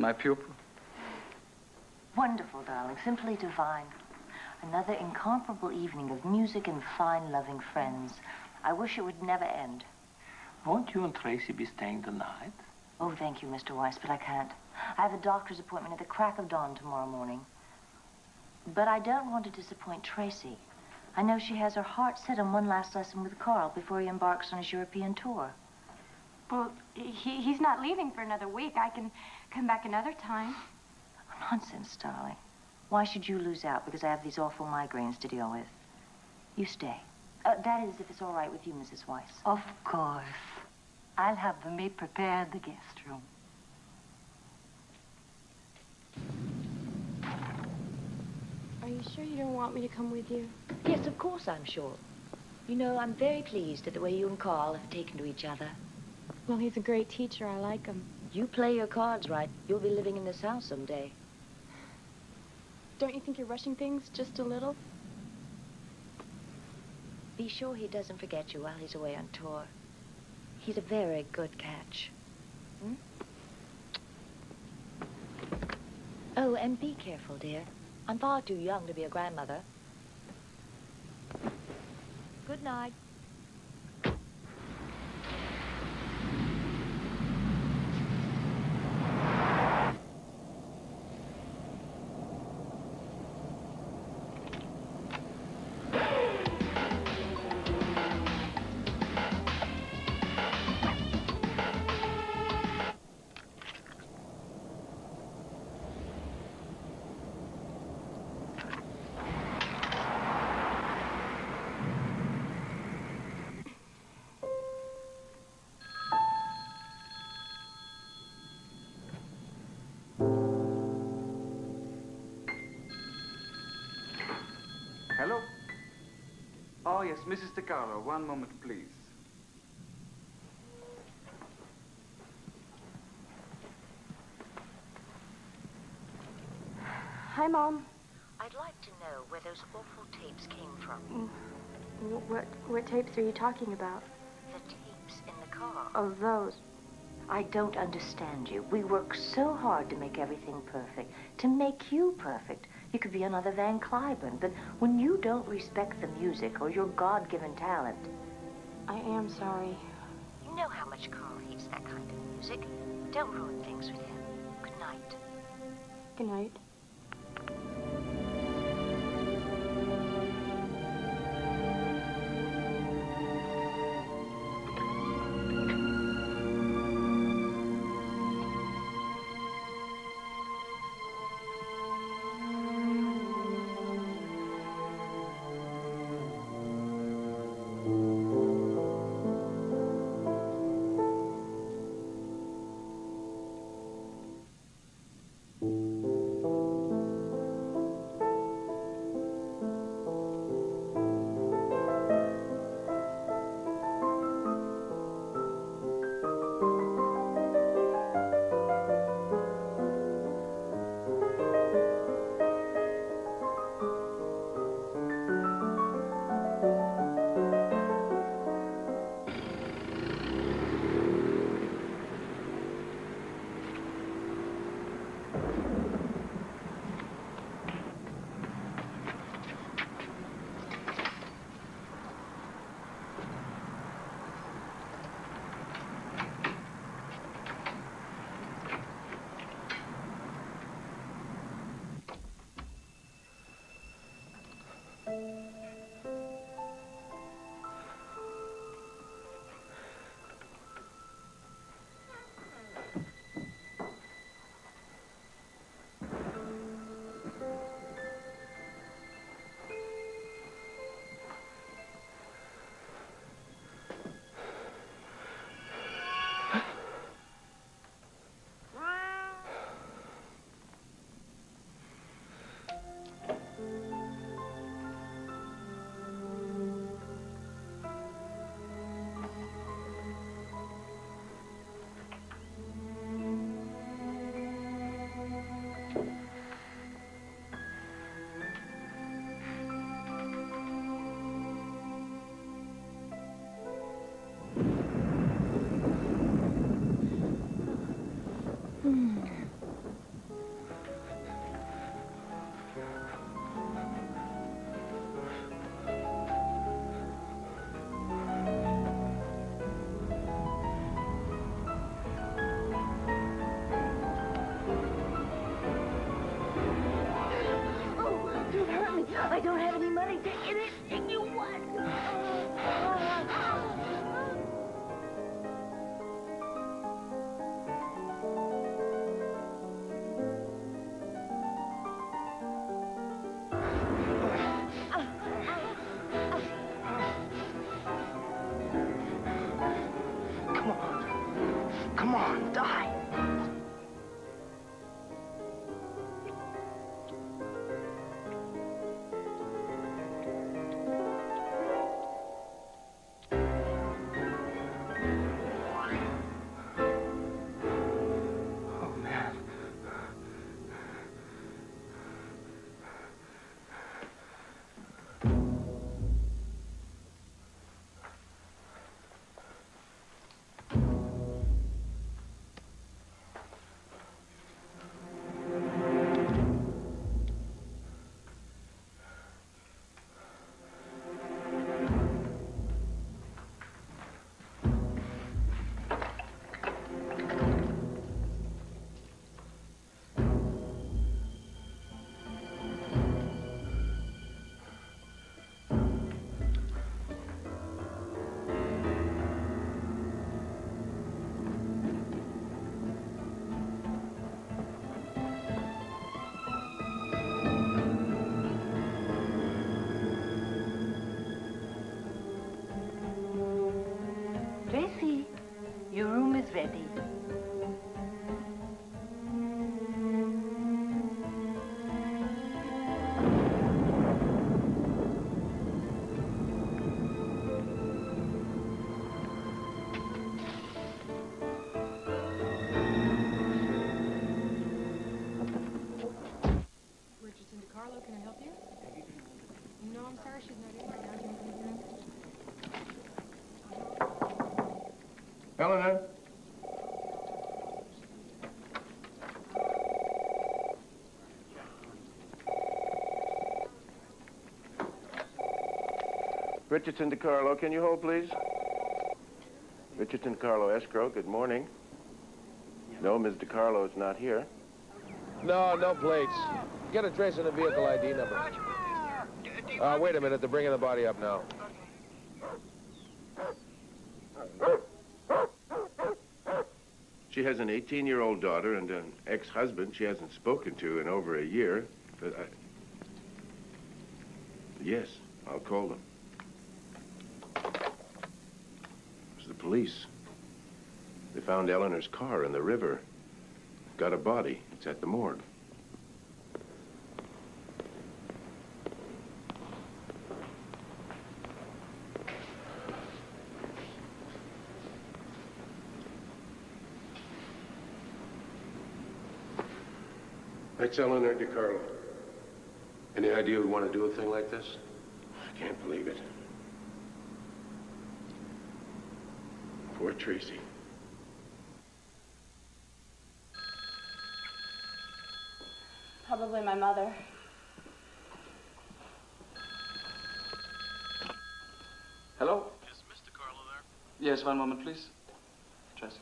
my pupil? Wonderful, darling. Simply divine. Another incomparable evening of music and fine, loving friends. I wish it would never end. Won't you and Tracy be staying the night? Oh, thank you, Mr. Weiss, but I can't. I have a doctor's appointment at the crack of dawn tomorrow morning. But I don't want to disappoint Tracy. I know she has her heart set on one last lesson with Carl before he embarks on his European tour. Well, he's not leaving for another week. I can come back another time. Oh, nonsense, darling. Why should you lose out because I have these awful migraines to deal with? You stay. That is, if it's all right with you, Mrs. Weiss. Of course. I'll have the maid prepare the guest room. Are you sure you don't want me to come with you? Yes, of course I'm sure. You know, I'm very pleased at the way you and Carl have taken to each other. Well, he's a great teacher. I like him. You play your cards right, you'll be living in this house someday. Don't you think you're rushing things just a little? Be sure he doesn't forget you while he's away on tour. He's a very good catch. Hmm? Oh, and be careful, dear. I'm far too young to be a grandmother. Good night. Hello? Oh, yes, Mrs. DeCarlo. One moment, please. Hi, Mom. I'd like to know where those awful tapes came from. What tapes are you talking about? The tapes in the car. Oh, those. I don't understand you. We work so hard to make everything perfect, to make you perfect. You could be another Van Cliburn, but when you don't respect the music or your God-given talent... I am sorry. You know how much Carl hates that kind of music. Don't ruin things with him. Good night. Good night. I don't have any money to get anything you want. Come on, die. Oh, man. Tracy, your room is ready. Richardson DeCarlo, can I help you? No, I'm sorry, she's not in right now. Do you want me to Eleanor? Richardson DeCarlo, can you hold, please? Richardson DeCarlo, escrow, good morning. No, Ms. DeCarlo is not here. No, no plates. Get a trace on the vehicle ID number. Wait a minute, they're bringing the body up now. She has an 18-year-old daughter and an ex-husband she hasn't spoken to in over a year. But yes, I'll call them. It's the police. They found Eleanor's car in the river. Got a body. It's at the morgue. That's Eleanor DeCarlo. Any idea we want to do a thing like this? I can't believe it. Poor Tracy. Probably my mother. Hello? Is Mr. Carlo there? Yes, one moment, please. Tracy.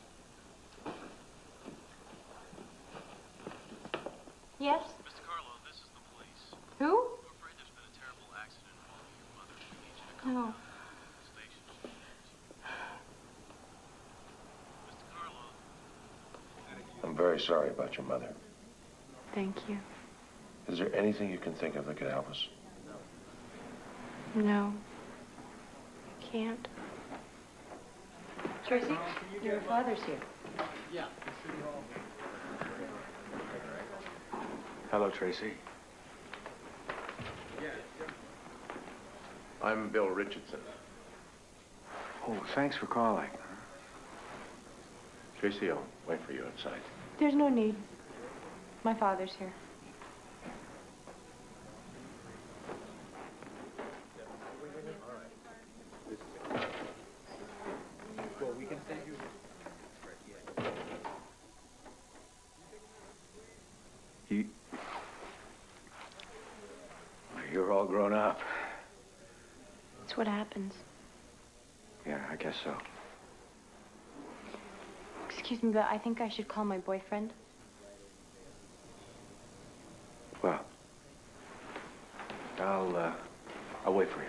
Yes? Mr. Carlo, this is the police. Who? We're afraid there's been a terrible accident involving your mother. We need you to come No. down to the station. Mr. Carlo. I'm very sorry about your mother. Thank you. Is there anything you can think of that could help us? No. I can't. Tracy, your father's here. Hello, Tracy. I'm Bill Richardson. Oh, thanks for calling. Tracy, I'll wait for you outside. There's no need. My father's here. You're all grown up. It's what happens. Yeah, I guess so. Excuse me, but I think I should call my boyfriend. Well, I'll wait for you.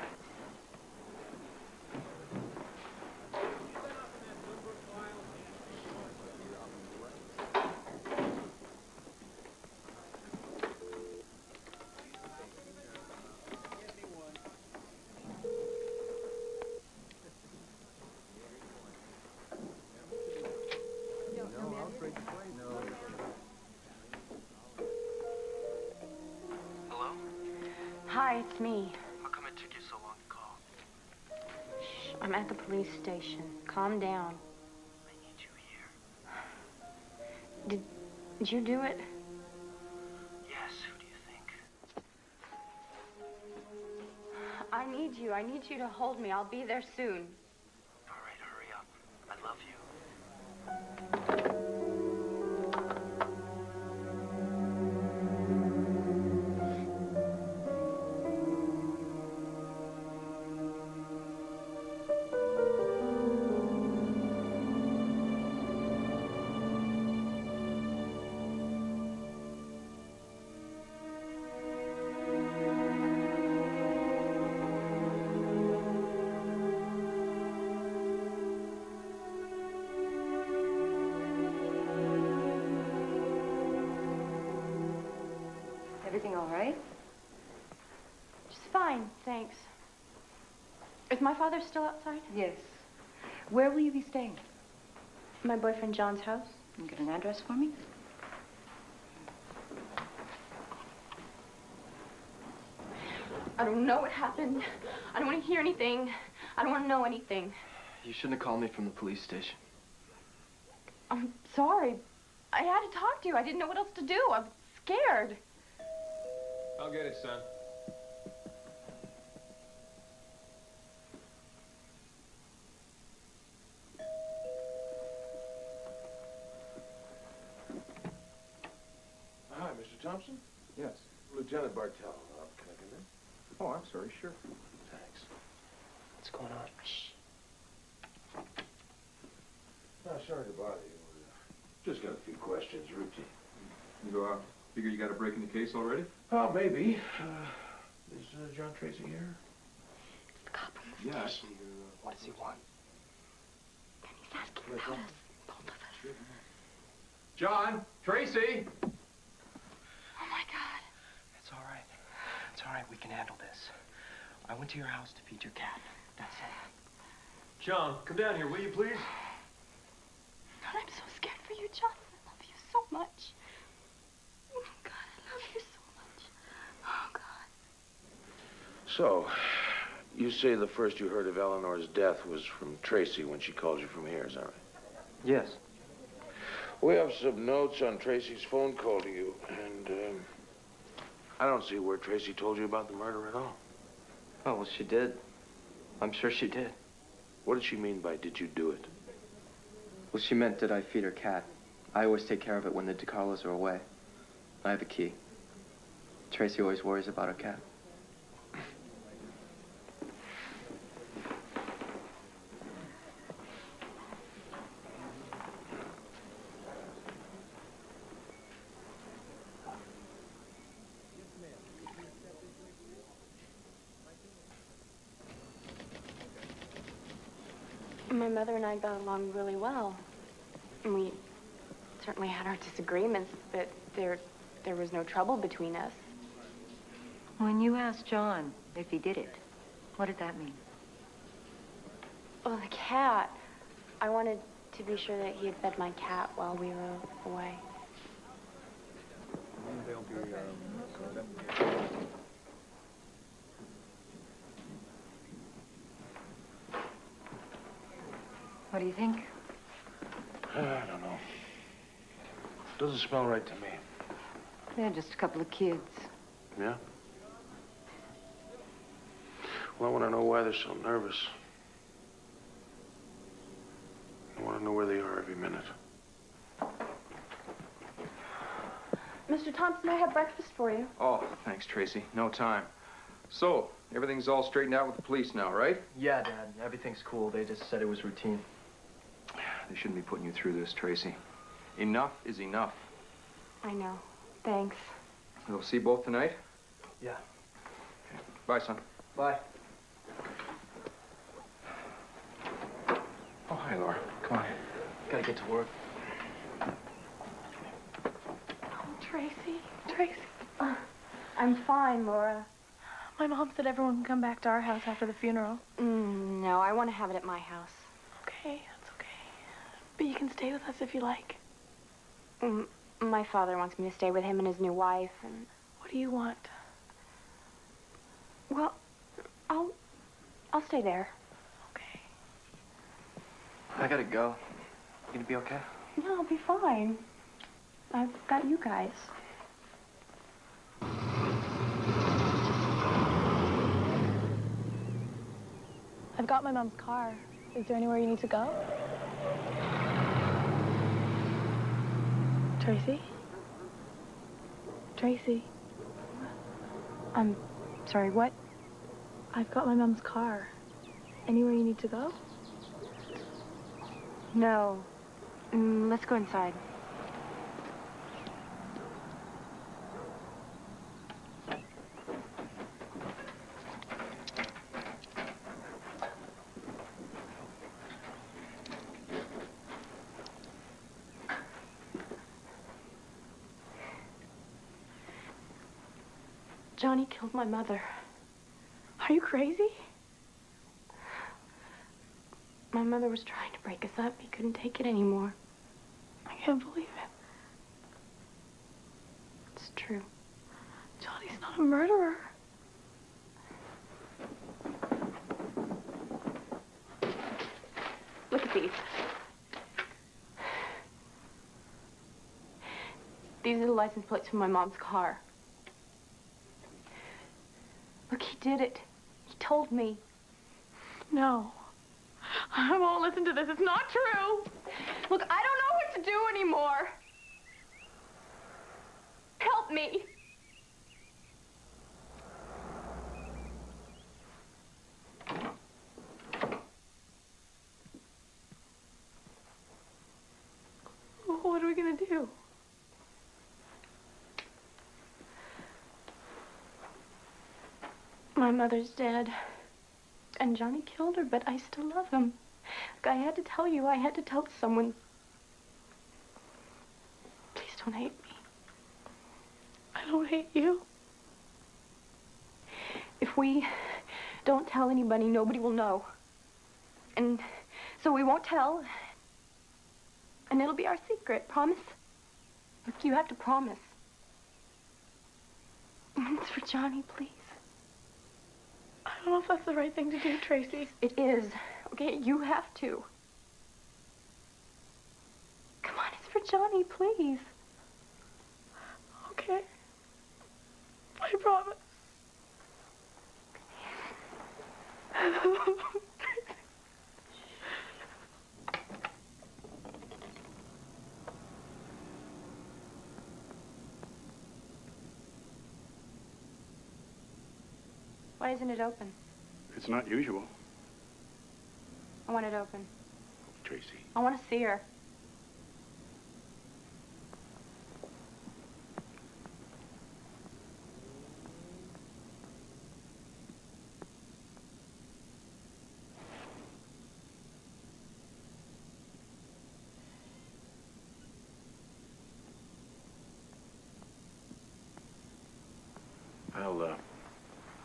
Hello? Hi, it's me. How come it took you so long to call? Shh, I'm at the police station. Calm down. I need you here. Did you do it? Yes, who do you think? I need you. I need you to hold me. I'll be there soon. All right, hurry up. I love you. Everything all right? Just fine, thanks. Is my father still outside? Yes. Where will you be staying? My boyfriend John's house. Can you get an address for me? I don't know what happened. I don't want to hear anything. I don't want to know anything. You shouldn't have called me from the police station. I'm sorry. I had to talk to you. I didn't know what else to do. I'm scared. I'll get it, son. Hi, Mr. Thompson? Yes. Lieutenant Bartell. Can I come in? Oh, I'm sorry. Sure. Thanks. What's going on? Shh. Oh, sorry to bother you. Just got a few questions, routine. You figure you got a break in the case already? Oh, maybe. Is John Tracy here? The cop from the Yeah, I station. see. What does he want? And he's asking about us. Both of us. John! Tracy! Oh, my God. It's all right. It's all right. We can handle this. I went to your house to feed your cat. That's it. John, come down here, will you, please? God, I'm so scared for you, John. I love you so much. Oh, God, I love you so much. Oh, God. So, you say the first you heard of Eleanor's death was from Tracy when she called you from here, is that right? Yes. We have some notes on Tracy's phone call to you, and I don't see where Tracy told you about the murder at all. Oh, well, she did. I'm sure she did. What did she mean by did you do it? Well, she meant did I feed her cat. I always take care of it when the DeCarlos are away. I have a key. Tracy always worries about her cat. My mother and I got along really well. And we certainly had our disagreements, but there was no trouble between us. When you asked John if he did it, what did that mean? Well, the cat. I wanted to be sure that he had fed my cat while we were away. What do you think? I don't know. Doesn't smell right to me. They're just a couple of kids. Yeah? Well, I want to know why they're so nervous. I want to know where they are every minute. Mr. Thompson, I have breakfast for you. Oh, thanks, Tracy. No time. So, everything's all straightened out with the police now, right? Yeah, Dad. Everything's cool. They just said it was routine. They shouldn't be putting you through this, Tracy. Enough is enough. I know. Thanks. We'll see both tonight? Yeah. Okay. Bye, son. Bye. Oh, hi, Laura. Come on. Gotta get to work. Oh, Tracy. I'm fine, Laura. My mom said everyone can come back to our house after the funeral. No, I want to have it at my house. Okay, that's okay. But you can stay with us if you like. My father wants me to stay with him and his new wife, and... What do you want? Well, I'll stay there. Okay. I gotta go. You gonna be okay? No, I'll be fine. I've got you guys. I've got my mom's car. Is there anywhere you need to go? Tracy? Tracy? I'm sorry, what? I've got my mom's car. Anywhere you need to go? No. Let's go inside. Johnny killed my mother. Are you crazy? My mother was trying to break us up. He couldn't take it anymore. I can't believe it. It's true. Johnny's not a murderer. Look at these. These are the license plates from my mom's car. Look, he did it. He told me. No. I won't listen to this. It's not true. Look, I don't know what to do anymore. Help me. What are we gonna do? My mother's dead. And Johnny killed her, but I still love him. Look, I had to tell you. I had to tell someone. Please don't hate me. I don't hate you. If we don't tell anybody, nobody will know. And so we won't tell. And it'll be our secret. Promise? Look, you have to promise. It's for Johnny, please. I don't know if that's the right thing to do, Tracy. It is. Okay, you have to. Come on, it's for Johnny, please. Okay. I promise. Why isn't it open? It's not usual. I want it open. Tracy. I want to see her.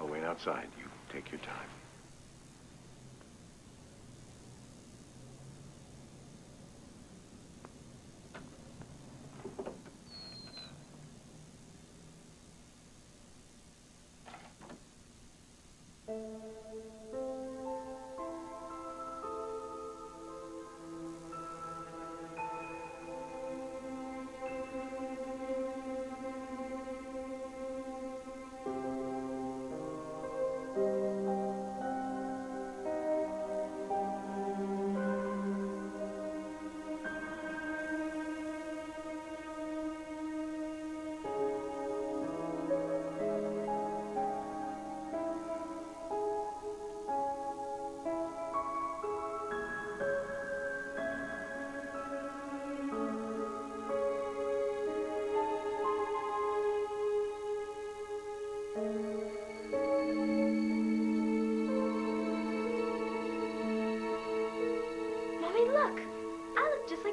I'll wait outside. You take your time.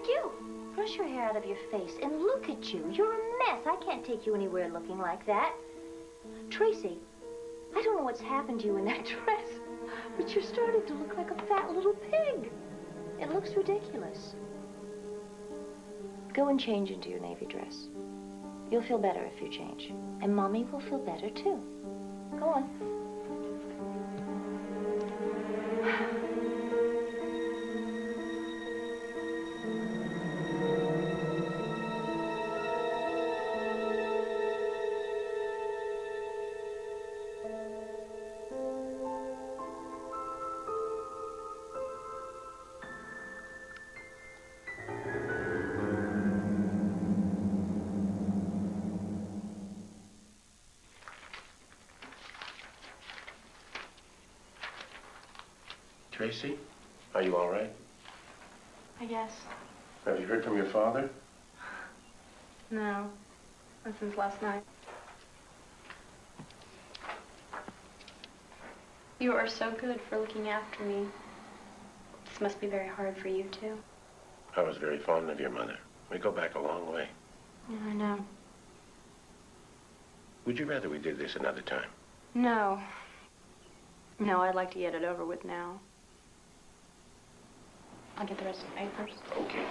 like you. Brush your hair out of your face and look at you. You're a mess. I can't take you anywhere looking like that. Tracy, I don't know what's happened to you in that dress, but you're starting to look like a fat little pig. It looks ridiculous. Go and change into your navy dress. You'll feel better if you change. And Mommy will feel better, too. Go on. Tracy, are you all right? I guess. Have you heard from your father? No. Not since last night. You are so good for looking after me. This must be very hard for you, too. I was very fond of your mother. We go back a long way. Yeah, I know. Would you rather we did this another time? No. No, I'd like to get it over with now. I'll get the rest of the papers. Okay.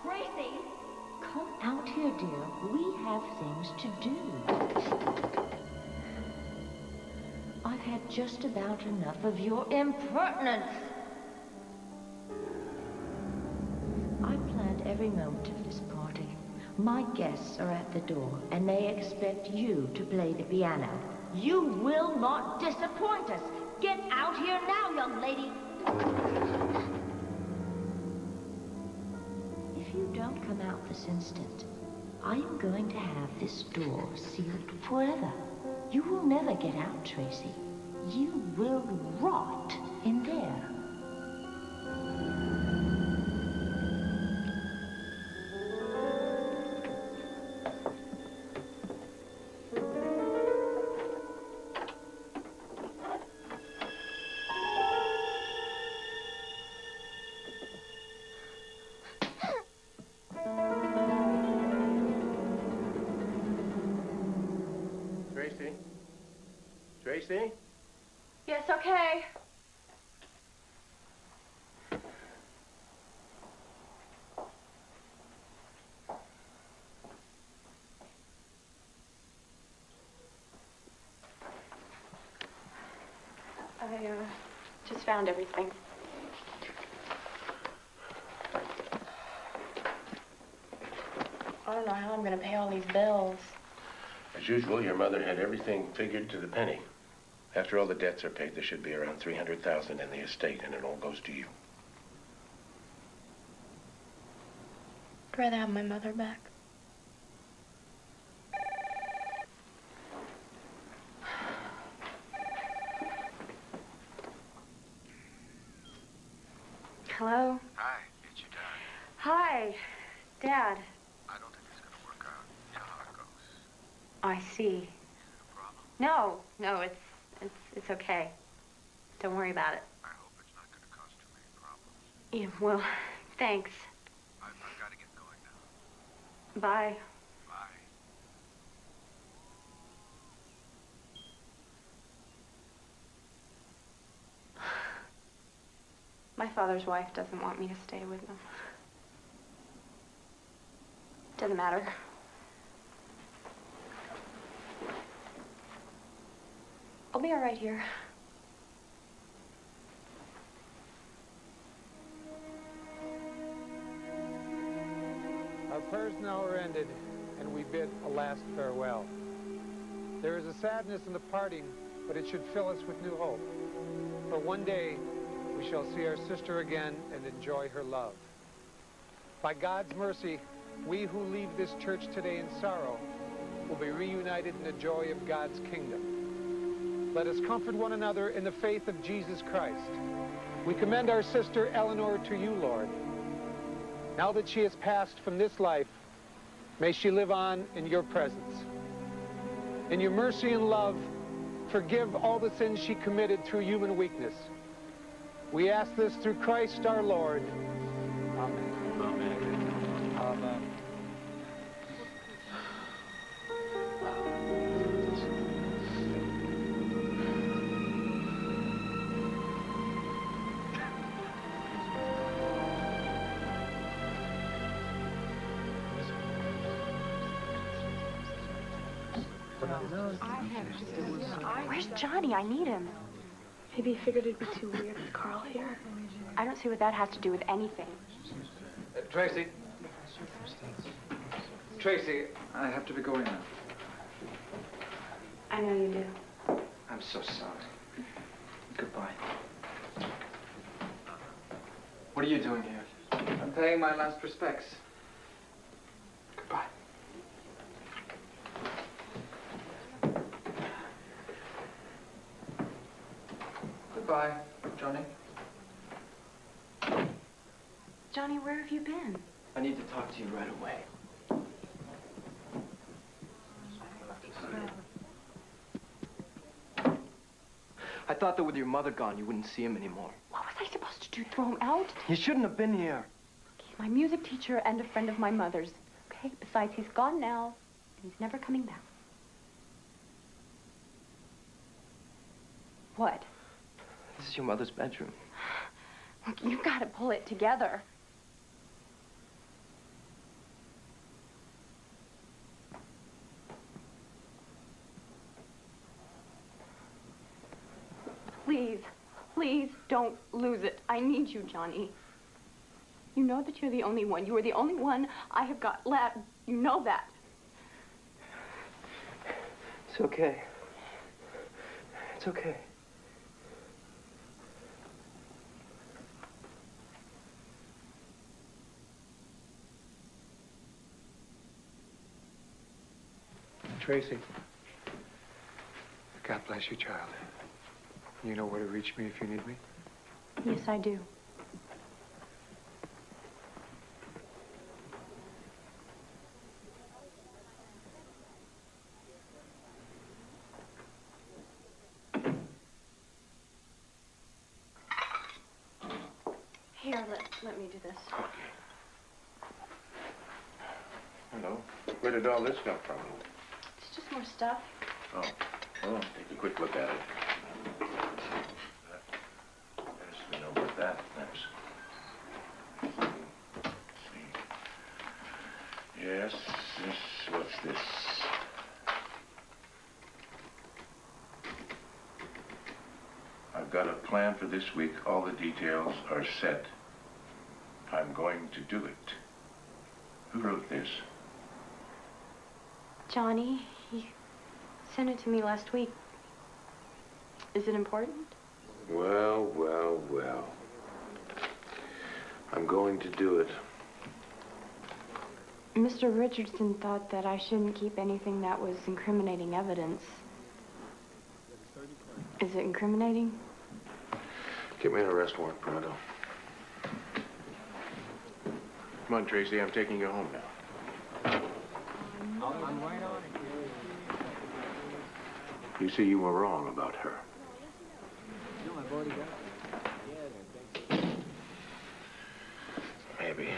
Tracy, come out here, dear. We have things to do. I've had just about enough of your impertinence. I planned every moment of this party. My guests are at the door, and they expect you to play the piano. You will not disappoint us. Get out here now, young lady. If you don't come out this instant, I am going to have this door sealed forever. You will never get out, Tracy. You will rot in there. Tracy? Tracy? Yes, okay. I just found everything. I don't know how I'm gonna pay all these bills. As usual, your mother had everything figured to the penny. After all the debts are paid, there should be around $300,000 in the estate, and it all goes to you. I'd rather have my mother back. Hello? Hi, it's your dad. Hi, Dad. I don't think it's gonna work out. You know how it goes. I see. Is it a problem? No, it's okay. Don't worry about it. I hope it's not gonna cause too many problems. Yeah, well, thanks. I've gotta get going now. Bye. Bye. My father's wife doesn't want me to stay with them. Doesn't matter. I'll be all right here. Our prayers now are ended, and we bid a last farewell. There is a sadness in the parting, but it should fill us with new hope. For one day, we shall see our sister again and enjoy her love. By God's mercy, we who leave this church today in sorrow will be reunited in the joy of God's kingdom. Let us comfort one another in the faith of Jesus Christ. We commend our sister Eleanor to you, Lord. Now that she has passed from this life, may she live on in your presence. In your mercy and love, forgive all the sins she committed through human weakness. We ask this through Christ our Lord. Amen. Amen. Amen. Where's Johnny? I need him. Maybe he figured it'd be too weird with Carl here. I don't see what that has to do with anything. Tracy. Tracy, I have to be going now. I know you do. I'm so sorry. Goodbye. What are you doing here? I'm paying my last respects. Goodbye. Goodbye, Johnny. Johnny, where have you been? I need to talk to you right away. I thought that with your mother gone, you wouldn't see him anymore. What was I supposed to do, throw him out? You shouldn't have been here. He's my music teacher and a friend of my mother's. Okay, besides, he's gone now, and he's never coming back. What? This is your mother's bedroom. Look, you've got to pull it together. Please, please don't lose it. I need you, Johnny. You know that you're the only one. You are the only one I have got left. You know that. It's okay. It's okay. Tracy, God bless you, child. You know where to reach me if you need me? Yes, I do. Here, let me do this. Hello. Where did all this come from? It's just more stuff. Oh, well, take a quick look at it. Yes, we know what that is. See. Yes, what's this? I've got a plan for this week. All the details are set. I'm going to do it. Who wrote this? Johnny, he sent it to me last week. Is it important? Well, well, well. I'm going to do it. Mr. Richardson thought that I shouldn't keep anything that was incriminating evidence. Is it incriminating? Get me an arrest warrant, pronto. Come on, Tracy, I'm taking you home now. I'm right on it. You see, you were wrong about her. No, I've already got it. Maybe.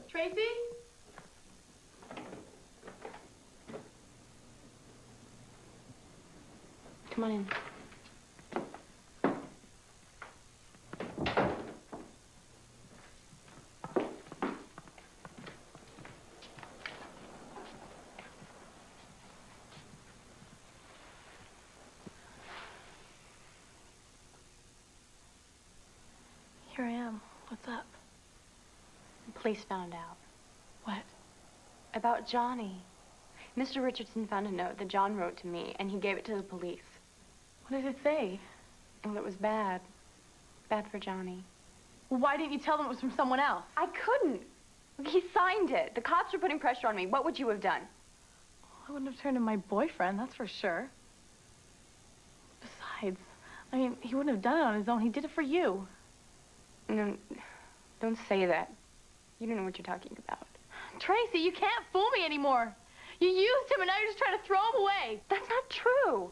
Tracy? Come on in. Here I am. What's up? The police found out. What? About Johnny. Mr. Richardson found a note that John wrote to me, and he gave it to the police. What did it say? Well, it was bad. Bad for Johnny. Well, why didn't you tell them it was from someone else? I couldn't. He signed it. The cops were putting pressure on me. What would you have done? I wouldn't have turned to my boyfriend, that's for sure. Besides, I mean, he wouldn't have done it on his own. He did it for you. No, don't say that. You don't know what you're talking about. Tracy, you can't fool me anymore. You used him and now you're just trying to throw him away. That's not true.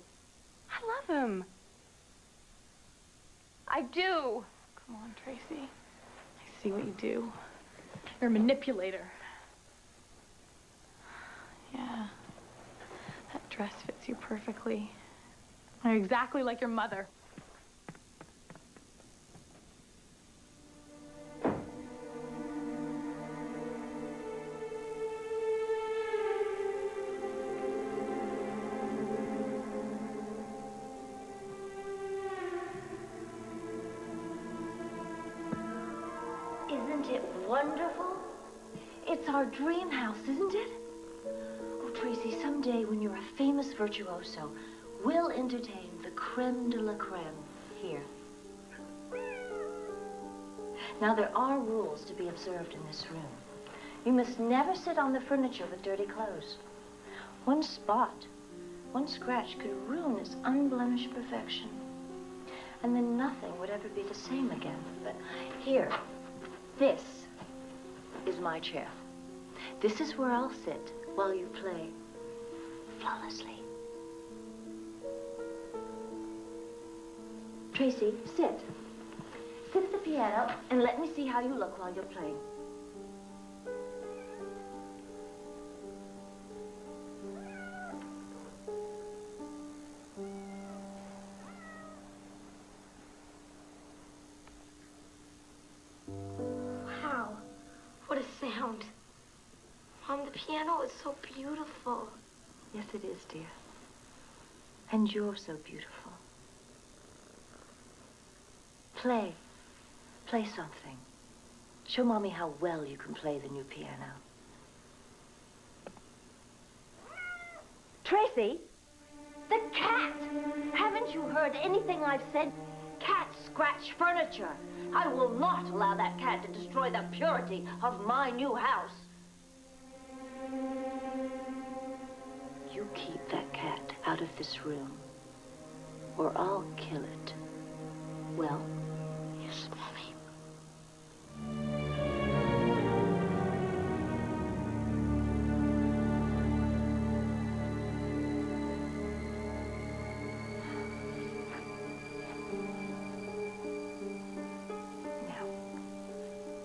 I love him. I do. Come on, Tracy. I see what you do. You're a manipulator. Yeah. That dress fits you perfectly. You're exactly like your mother. Isn't it wonderful? It's our dream house, isn't it? Oh, Tracy, someday when you're a famous virtuoso, we'll entertain the creme de la creme here. Now, there are rules to be observed in this room. You must never sit on the furniture with dirty clothes. One spot, one scratch could ruin its unblemished perfection. And then nothing would ever be the same again. But here, this is my chair. This is where I'll sit while you play flawlessly. Tracy, sit. Sit at the piano and let me see how you look while you're playing. Wow. What a sound. Mom, the piano is so beautiful. Yes, it is, dear. And you're so beautiful. Play. Play something. Show Mommy how well you can play the new piano. Tracy! The cat! Haven't you heard anything I've said? Cats scratch furniture. I will not allow that cat to destroy the purity of my new house. You keep that cat out of this room, or I'll kill it. Well? Yes, Mommy.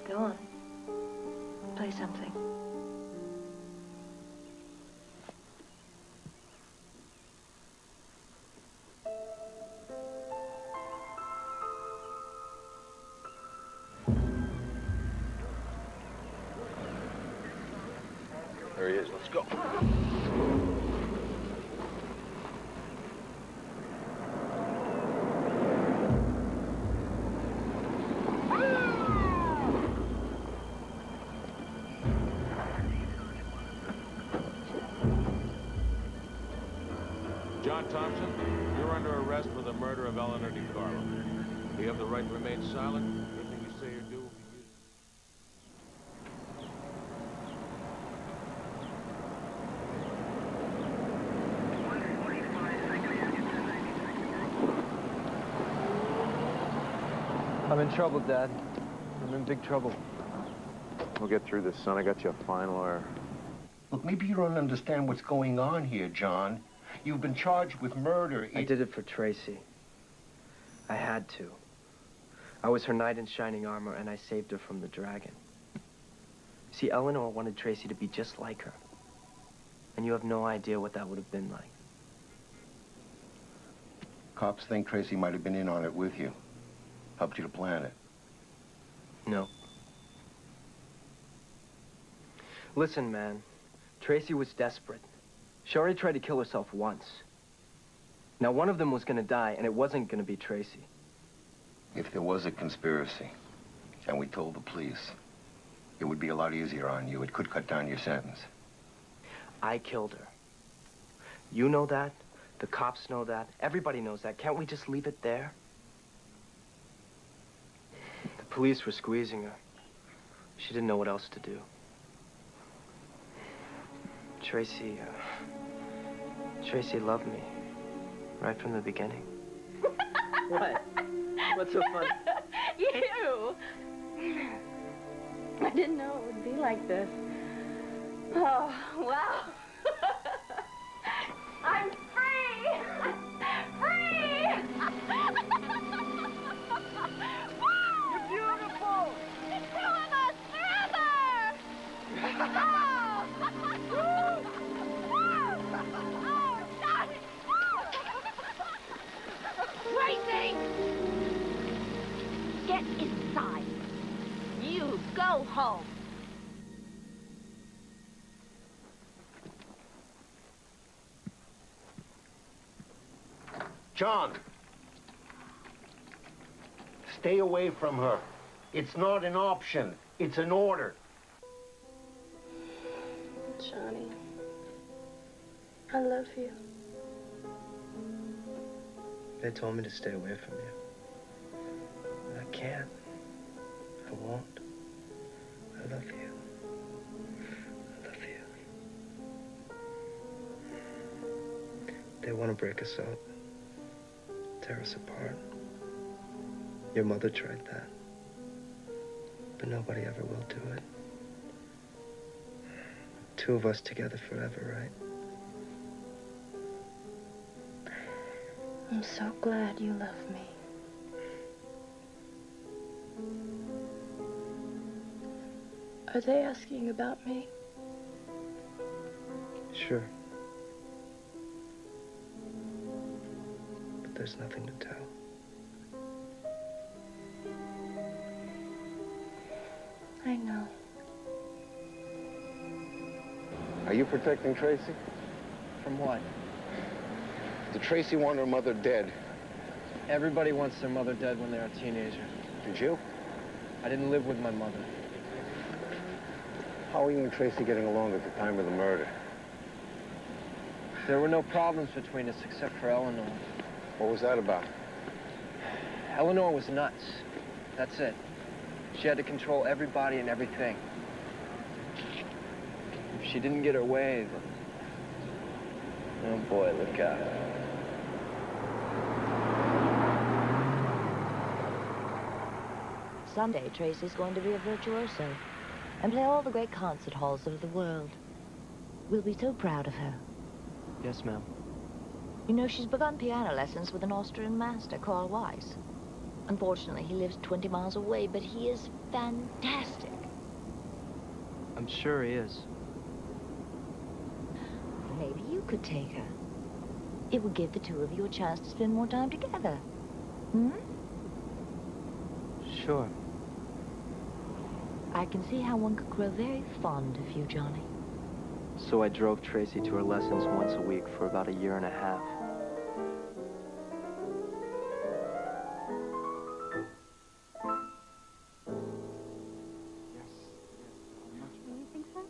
Go on. Play something. There he is. Let's go. John Thompson, you're under arrest for the murder of Eleanor DiCarlo. You have the right to remain silent. Everything you say or do will be used. I'm in trouble, Dad. I'm in big trouble. We'll get through this, son. I got you a fine lawyer. Look, maybe you don't understand what's going on here, John. You've been charged with murder. I did it for Tracy. I had to. I was her knight in shining armor, and I saved her from the dragon. See, Eleanor wanted Tracy to be just like her. And you have no idea what that would have been like. Cops think Tracy might have been in on it with you. Helped you to plan it. No. Listen, man. Tracy was desperate. She already tried to kill herself once. Now, one of them was gonna die, and it wasn't gonna be Tracy. If there was a conspiracy, and we told the police, it would be a lot easier on you. It could cut down your sentence. I killed her. You know that. The cops know that. Everybody knows that. Can't we just leave it there? The police were squeezing her. She didn't know what else to do. Tracy loved me. Right from the beginning. What? What's so funny? You! I didn't know it would be like this. Oh, wow. I'm free! Free! You're beautiful! The two of us forever! Oh! Oh, Johnny! Tracy! Get inside. You go home. John, stay away from her. It's not an option. It's an order. Johnny, I love you. They told me to stay away from you. I can't. I won't. I love you. I love you. They want to break us up. Tear us apart. Your mother tried that. But nobody ever will do it. Two of us together forever, right? I'm so glad you love me. Are they asking about me? Sure. But there's nothing to tell. I know. Are you protecting Tracy? From what? Did Tracy want her mother dead? Everybody wants their mother dead when they're a teenager. Did you? I didn't live with my mother. How are you and Tracy getting along at the time of the murder? There were no problems between us except for Eleanor. What was that about? Eleanor was nuts. That's it. She had to control everybody and everything. If she didn't get her way, then... Oh boy, look out. Someday, Tracy's going to be a virtuoso and play all the great concert halls of the world. We'll be so proud of her. Yes, ma'am. You know, she's begun piano lessons with an Austrian master, Carl Weiss. Unfortunately, he lives 20 miles away, but he is fantastic. I'm sure he is. Maybe you could take her. It would give the two of you a chance to spend more time together. Hmm? Sure. I can see how one could grow very fond of you, Johnny. So I drove Tracy to her lessons once a week for about 1.5 years. You think so?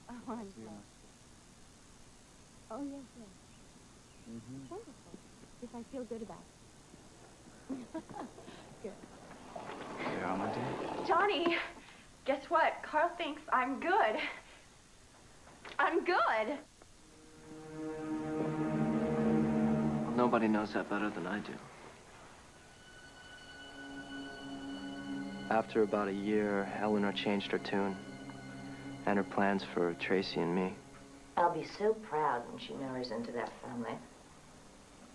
Oh, I'm sorry. Oh, yes, yes. Wonderful. If I feel good about it. Good. Yeah, my dear. Johnny, guess what? Carl thinks I'm good. I'm good. Nobody knows that better than I do. After about 1 year, Eleanor changed her tune and her plans for Tracy and me. I'll be so proud when she marries into that family.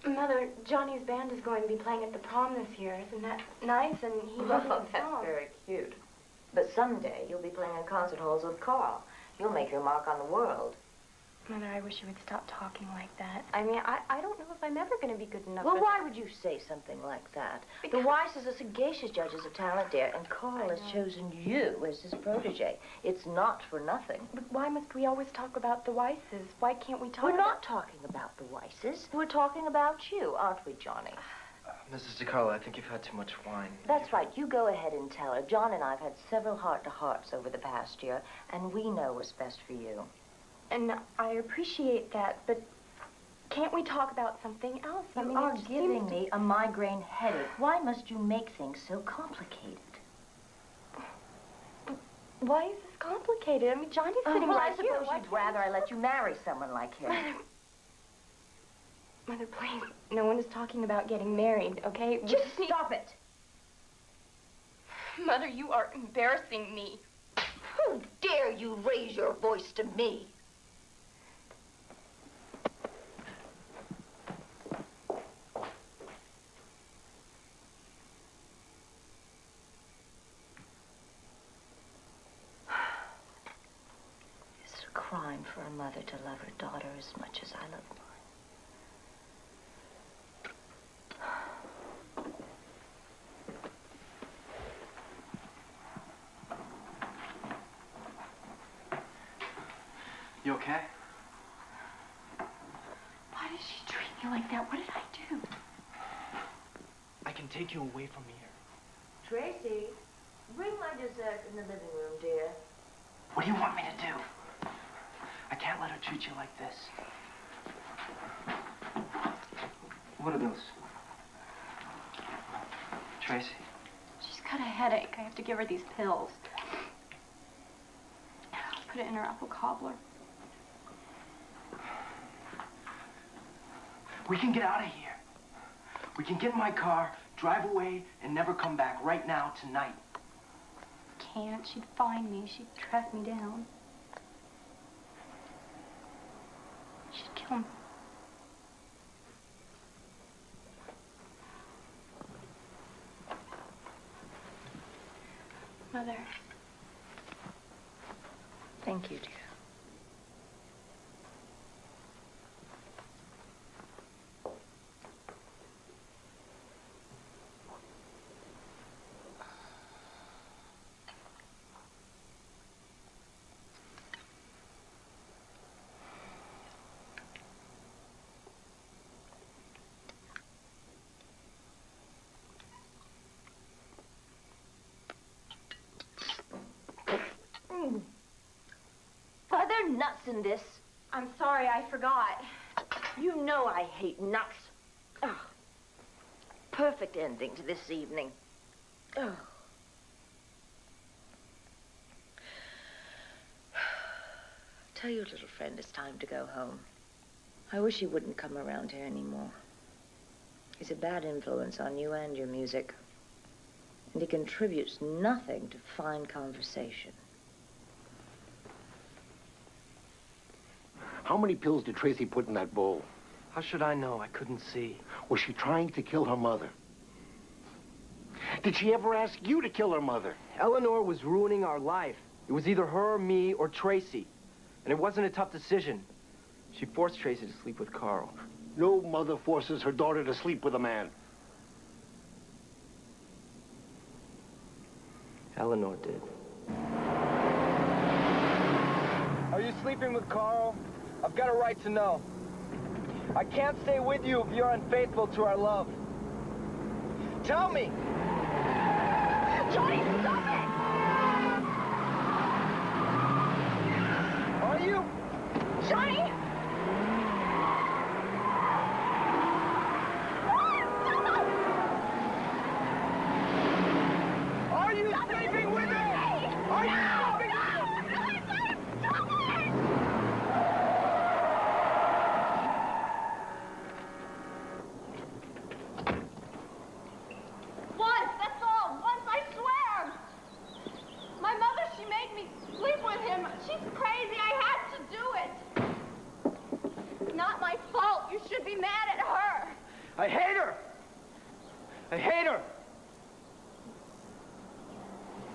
Mother, Johnny's band is going to be playing at the prom this year. Isn't that nice? And he loves the That's song. very cute. But someday you'll be playing in concert halls with Carl. You'll make your mark on the world. Mother, I wish you would stop talking like that. I mean, I don't know if I'm ever going to be good enough. Well, for why would you say something like that? The Weisses are sagacious judges of talent, dear, and Carl has chosen you as his protege. It's not for nothing. But why must we always talk about the Weisses? Why can't we talk We're about... not talking about the Weisses. We're talking about you, aren't we, Johnny? Mrs. DiCarlo, I think you've had too much wine. That's right. You go ahead and tell her. John and I have had several heart-to-hearts over the past year, and we know what's best for you. And I appreciate that, but Can't we talk about something else? You are giving me a migraine headache. Why must you make things so complicated? Why is this complicated? I mean, Johnny's sitting right here. I suppose you'd rather I let you marry someone like him. Mother, please. No one is talking about getting married, okay? Just stop it. Mother, you are embarrassing me. Who dare you raise your voice to me? Is it a crime for a mother to love her daughter as much as I love mine? You okay? Why did she treat me like that? What did I do? I can take you away from here. Tracy, bring my dessert in the living room, dear. What do you want me to do? I can't let her treat you like this. What are those? Tracy? She's got a headache. I have to give her these pills. Put it in her apple cobbler. We can get out of here. We can get in my car, drive away, and never come back right now, tonight. Can't. She'd find me. She'd track me down. She'd kill me. Mother. Thank you, dear. Are there nuts in this? I'm sorry, I forgot. You know I hate nuts. Oh, perfect ending to this evening. Oh. Tell your little friend it's time to go home. I wish he wouldn't come around here anymore. He's a bad influence on you and your music. And he contributes nothing to fine conversation. How many pills did Tracy put in that bowl? How should I know? I couldn't see. Was she trying to kill her mother? Did she ever ask you to kill her mother? Eleanor was ruining our life. It was either her, me, or Tracy. And it wasn't a tough decision. She forced Tracy to sleep with Carl. No mother forces her daughter to sleep with a man. Eleanor did. Are you sleeping with Carl? I've got a right to know. I can't stay with you if you're unfaithful to our love. Tell me! Johnny, stop it! Are you? Johnny! Are you sleeping with me? Are you sleeping? Once, that's all. Once, I swear. My mother, she made me sleep with him. She's crazy. I had to do it. It's not my fault. You should be mad at her. I hate her! I hate her!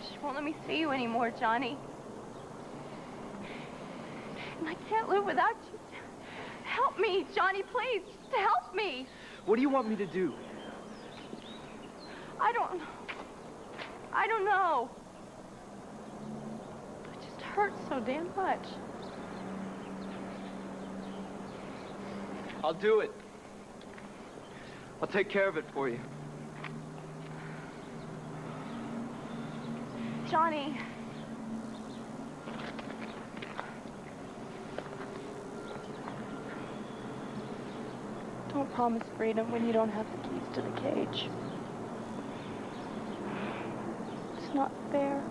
She won't let me see you anymore, Johnny. And I can't live without you. Help me, Johnny, please. Just help me. What do you want me to do? I don't know. It just hurts so damn much. I'll do it. I'll take care of it for you. Johnny. Don't promise freedom when you don't have the keys to the cage. It's not fair.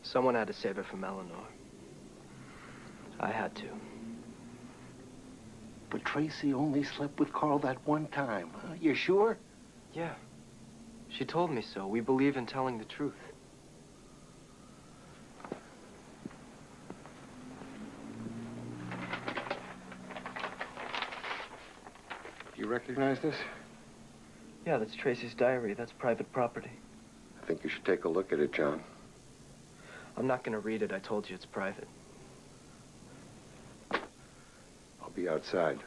Someone had to save her from Eleanor. I had to. But Tracy only slept with Carl that one time. Huh? You sure? Yeah. She told me so. We believe in telling the truth. You recognize this? Yeah, that's Tracy's diary. That's private property. I think you should take a look at it, John. I'm not gonna read it. I told you it's private. I'll be outside.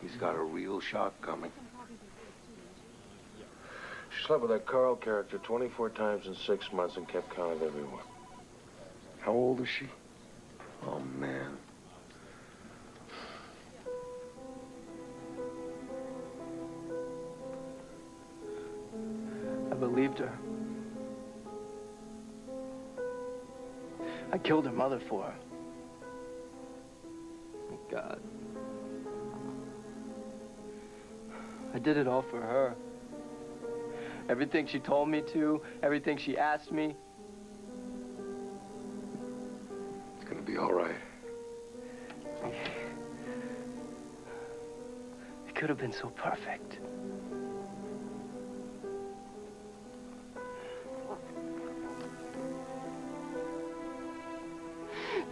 He's got a real shock coming. She slept with that Carl character 24 times in 6 months and kept count of everyone. How old is she? Oh, man. I believed her. I killed her mother for her. Thank God. I did it all for her. Everything she told me to, everything she asked me. It's gonna be all right. It could have been so perfect.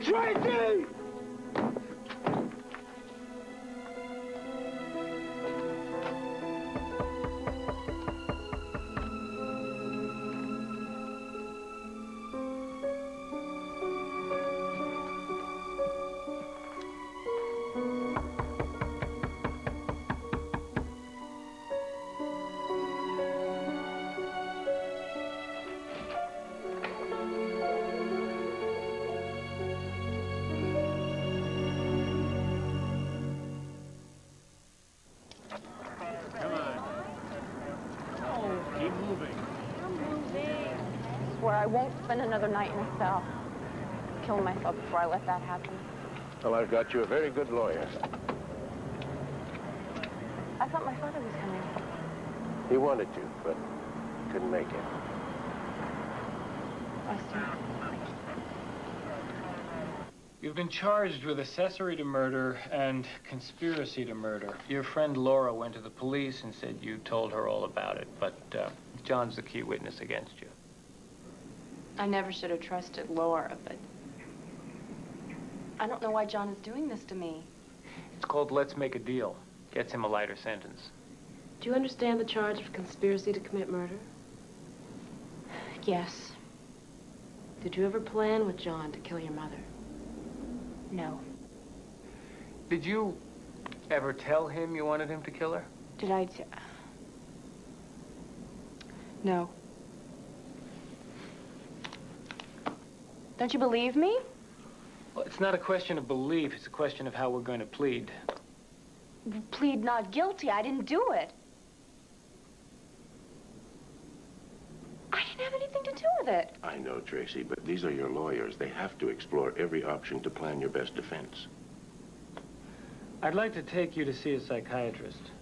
Tracy! I won't spend another night in a cell. Kill myself before I let that happen. Well, I've got you a very good lawyer. I thought my father was coming. He wanted to, but couldn't make it. I see. You've been charged with accessory to murder and conspiracy to murder. Your friend Laura went to the police and said you told her all about it, but John's the key witness against you. I never should have trusted Laura, but I don't know why John is doing this to me. It's called Let's Make a Deal. Gets him a lighter sentence. Do you understand the charge of conspiracy to commit murder? Yes. Did you ever plan with John to kill your mother? No. Did you ever tell him you wanted him to kill her? Did I No. Don't you believe me? Well, it's not a question of belief. It's a question of how we're going to plead. Plead not guilty. I didn't do it. I didn't have anything to do with it. I know, Tracy, but these are your lawyers. They have to explore every option to plan your best defense. I'd like to take you to see a psychiatrist.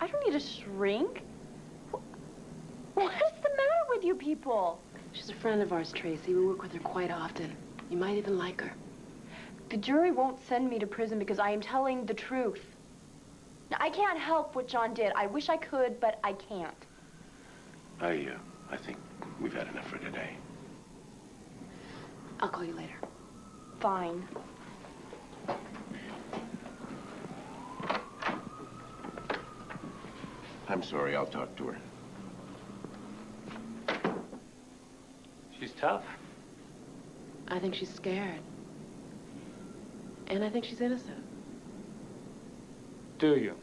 I don't need a shrink. What is the matter with you people? She's a friend of ours, Tracy. We work with her quite often. You might even like her. The jury won't send me to prison because I am telling the truth. Now, I can't help what John did. I wish I could, but I can't. I think we've had enough for today. I'll call you later. Fine. I'm sorry, I'll talk to her. She's tough. I think she's scared. And I think she's innocent. Do you?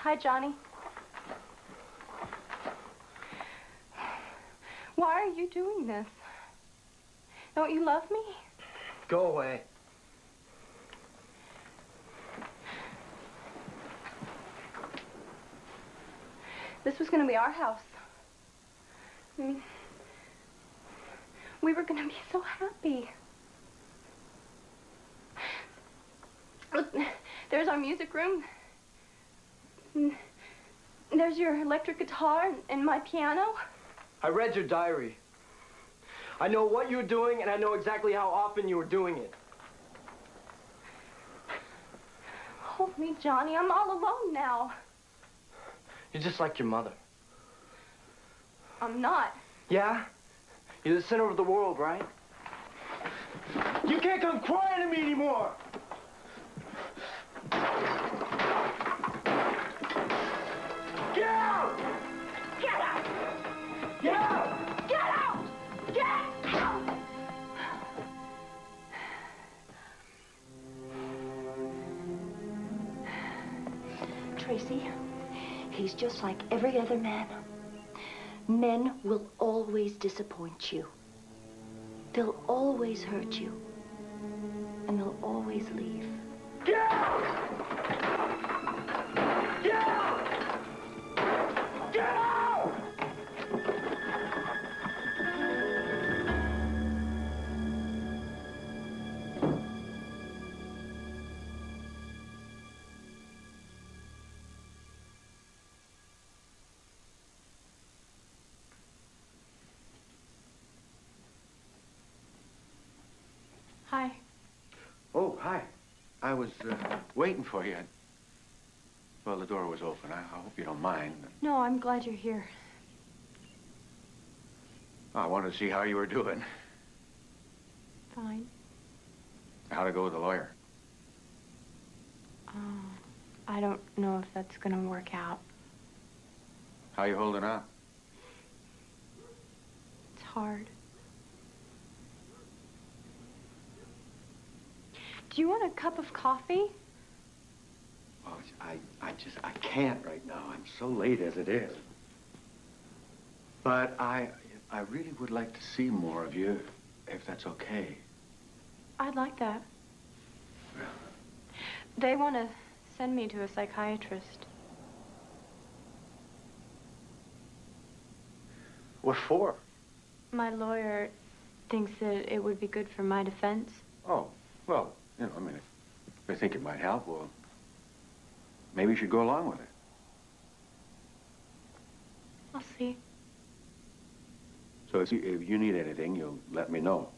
Hi, Johnny. Why are you doing this? Don't you love me? Go away. This was going to be our house. I mean, we were going to be so happy. Look, there's our music room. There's your electric guitar and my piano. I read your diary. I know what you were doing, and I know exactly how often you were doing it. Hold me, Johnny. I'm all alone now. You're just like your mother. I'm not. Yeah? You're the center of the world, right? You can't come crying to me anymore! Get out! Get out! Get out! Get out! Get out! Tracy, he's just like every other man. Men will always disappoint you. They'll always hurt you. And they'll always leave. Get out! Get out! Get out! Hi. Oh, hi. I was waiting for you. Well, the door was open. I hope you don't mind. No, I'm glad you're here. I wanted to see how you were doing. Fine. How'd it go with the lawyer? I don't know if that's gonna work out. How you holding up? It's hard. Do you want a cup of coffee? Well, I can't right now. I'm so late as it is. But I really would like to see more of you, if that's okay. I'd like that. They want to send me to a psychiatrist. What for? My lawyer thinks that it would be good for my defense. Oh, well, you know, I mean, if they think it might help, well, maybe you should go along with it. I'll see. So if you need anything, you'll let me know.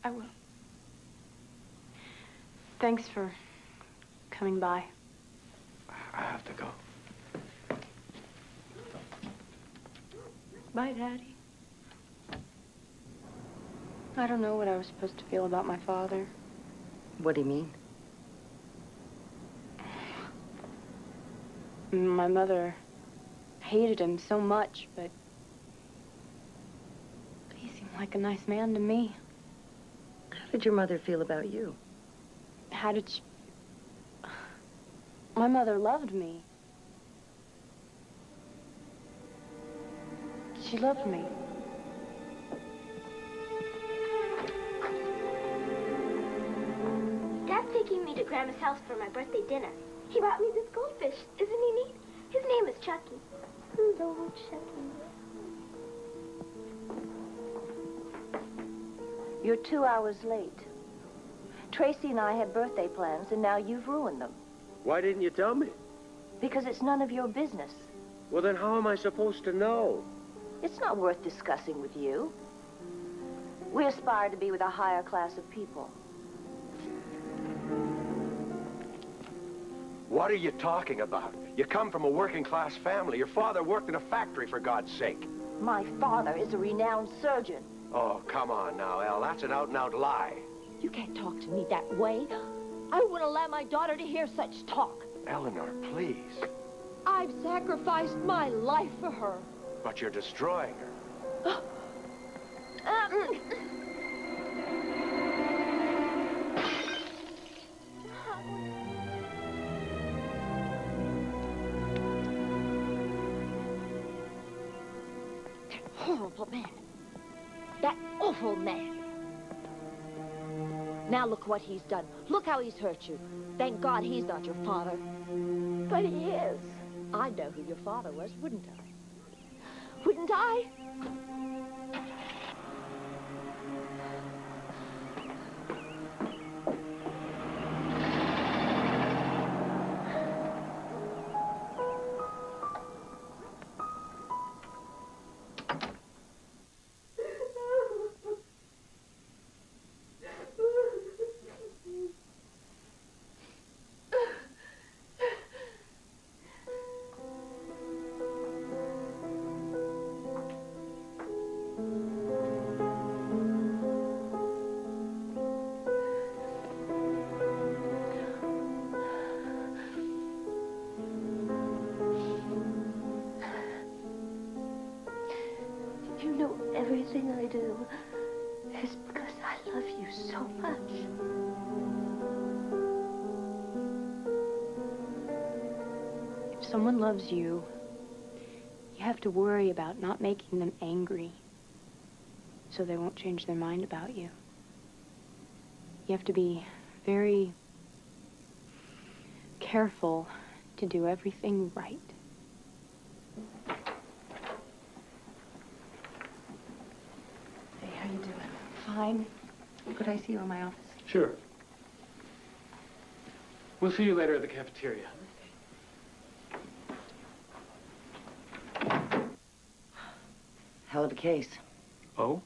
I will. Thanks for coming by. I have to go. Bye, Daddy. I don't know what I was supposed to feel about my father. What do you mean? My mother hated him so much, but he seemed like a nice man to me. How did your mother feel about you? How did she... My mother loved me. She loved me. Dad's taking me to Grandma's house for my birthday dinner. He brought me this goldfish. Isn't he neat? His name is Chucky. Hello, Chucky. You're 2 hours late. Tracy and I had birthday plans, and now you've ruined them. Why didn't you tell me? Because it's none of your business. Well, then how am I supposed to know? It's not worth discussing with you. We aspire to be with a higher class of people. What are you talking about? You come from a working-class family. Your father worked in a factory, for God's sake. My father is a renowned surgeon. Oh, come on now, Elle. That's an out-and-out lie. You can't talk to me that way. I wouldn't allow my daughter to hear such talk. Eleanor, please. I've sacrificed my life for her. But you're destroying her. horrible man. That awful man. Now look what he's done. Look how he's hurt you. Thank God he's not your father. But he is. I'd know who your father was, wouldn't I? Wouldn't I? You know everything I do is because I love you so much. If someone loves you, you have to worry about not making them angry so they won't change their mind about you. You have to be very careful to do everything right. Hey, how you doing? Fine. Could I see you in my office? Sure. We'll see you later at the cafeteria. Hell of a case. Oh?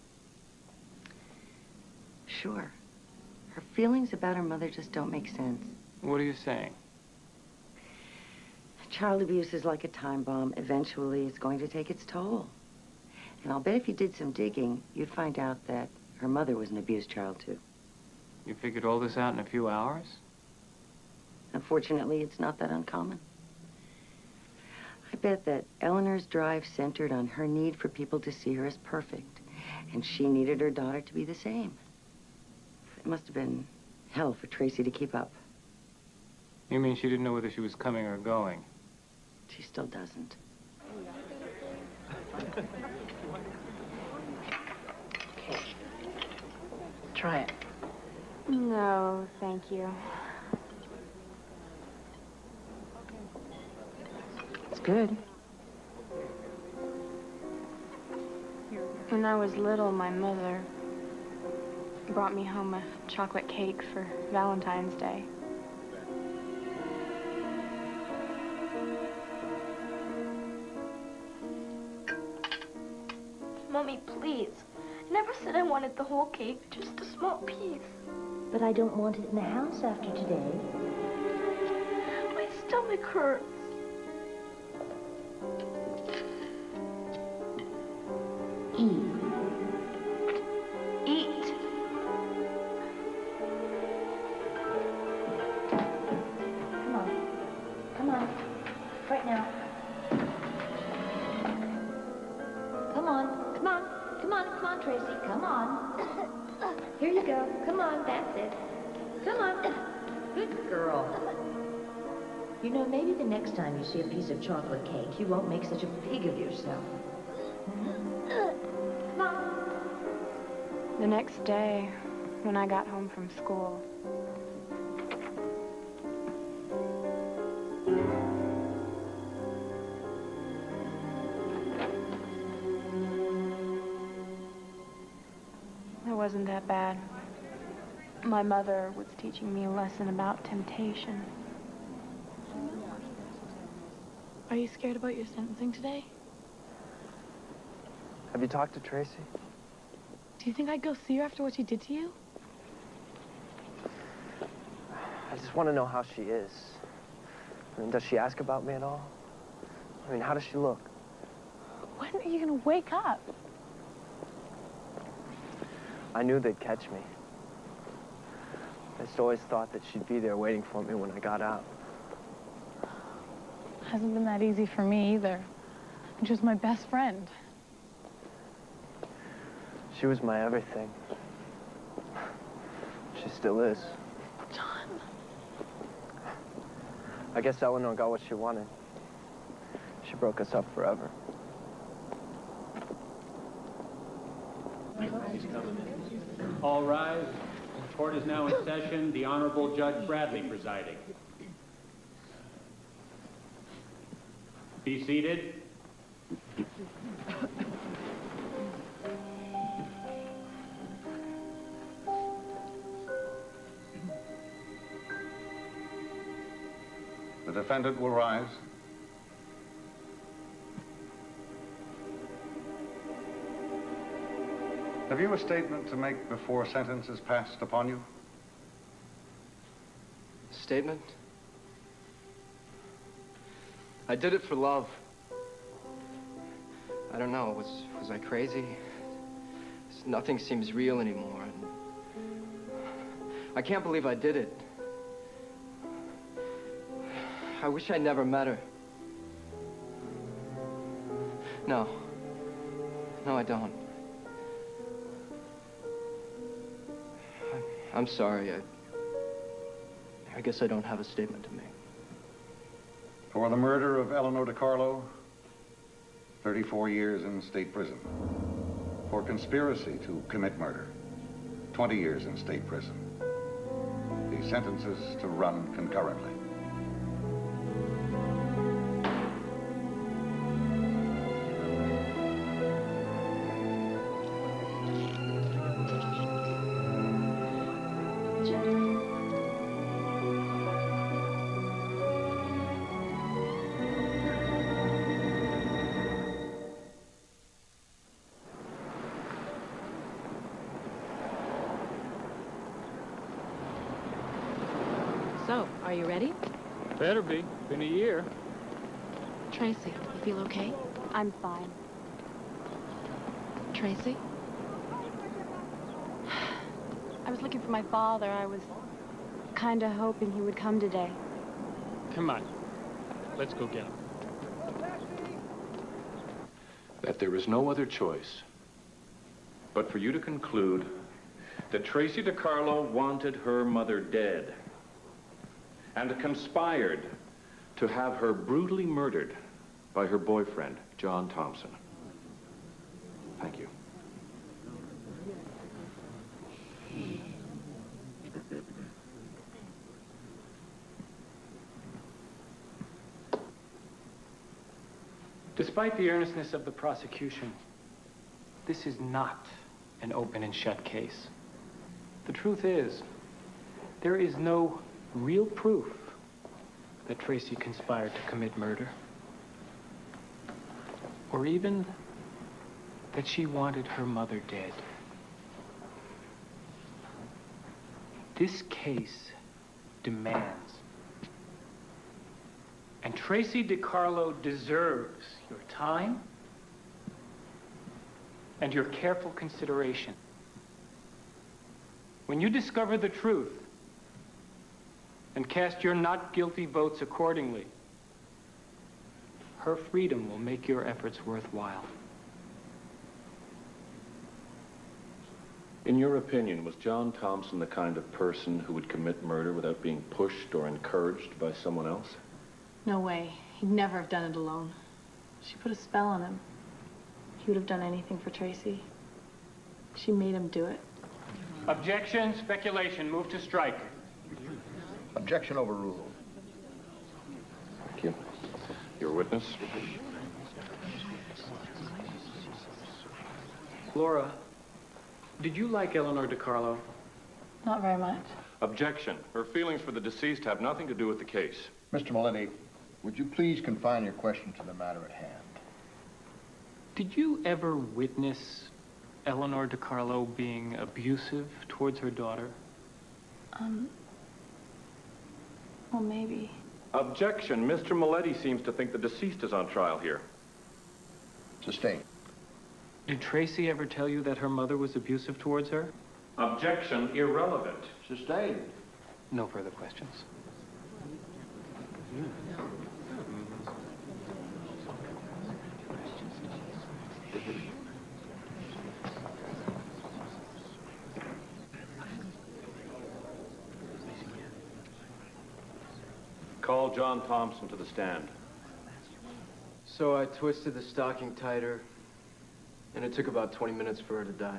Sure. Her feelings about her mother just don't make sense. What are you saying? Child abuse is like a time bomb. Eventually, it's going to take its toll. And I'll bet if you did some digging, you'd find out that her mother was an abused child, too. You figured all this out in a few hours? Unfortunately, it's not that uncommon. I bet that Eleanor's drive centered on her need for people to see her as perfect, and she needed her daughter to be the same. It must have been hell for Tracy to keep up. You mean she didn't know whether she was coming or going? She still doesn't. Okay. Try it. No, thank you. It's good. When I was little, my mother brought me home a chocolate cake for Valentine's Day. Mommy, please. I never said I wanted the whole cake, just a small piece. But I don't want it in the house after today. My stomach hurts. Eat. Eat. Come on. Come on. Right now. Come on. Come on. Come on. Come on, Tracy. Come on. Here you go. Come on. That's it. Come on. Good girl. You know, maybe the next time you see a piece of chocolate cake, you won't make such a pig of yourself. Come on. The next day, when I got home from school, it wasn't that bad. My mother was teaching me a lesson about temptation. Are you scared about your sentencing today? Have you talked to Tracy? Do you think I'd go see her after what she did to you? I just want to know how she is. I mean, does she ask about me at all? I mean, how does she look? When are you gonna wake up? I knew they'd catch me. I just always thought that she'd be there waiting for me when I got out. Hasn't been that easy for me either. And she was my best friend. She was my everything. She still is. John. I guess Eleanor got what she wanted. She broke us up forever. All rise. The court is now in session. The Honorable Judge Bradley presiding. Be seated. The defendant will rise. Have you a statement to make before sentence is passed upon you? Statement? I did it for love. I don't know, was I crazy? Nothing seems real anymore. And I can't believe I did it. I wish I never met her. No. No, I don't. I'm sorry. I guess I don't have a statement to make. For the murder of Eleanor DiCarlo, 34 years in state prison. For conspiracy to commit murder, 20 years in state prison. The sentences to run concurrently. So, are you ready? Better be. Been a year. Tracy, you feel okay? I'm fine. Tracy? I was looking for my father. I was kind of hoping he would come today. Come on. Let's go get him. That there is no other choice but for you to conclude that Tracy DiCarlo wanted her mother dead and conspired to have her brutally murdered by her boyfriend, John Thompson. Thank you. Despite the earnestness of the prosecution, this is not an open and shut case. The truth is, there is no real proof that Tracy conspired to commit murder, or even that she wanted her mother dead. This case demands, and Tracy DiCarlo deserves, your time and your careful consideration. When you discover the truth and cast your not guilty votes accordingly, her freedom will make your efforts worthwhile. In your opinion, was John Thompson the kind of person who would commit murder without being pushed or encouraged by someone else? No way. He'd never have done it alone. She put a spell on him. He would have done anything for Tracy. She made him do it. Objection, speculation, move to strike. Objection overruled. Thank you. Your witness? Laura, did you like Eleanor DiCarlo? Not very much. Objection. Her feelings for the deceased have nothing to do with the case. Mr. Maletti, would you please confine your question to the matter at hand? Did you ever witness Eleanor DiCarlo being abusive towards her daughter? Well, maybe. Objection. Mr. Maletti seems to think the deceased is on trial here. Sustained. Did Tracy ever tell you that her mother was abusive towards her? Objection. Irrelevant. Sustained. No further questions. Call John Thompson to the stand. So I twisted the stocking tighter, and it took about 20 minutes for her to die.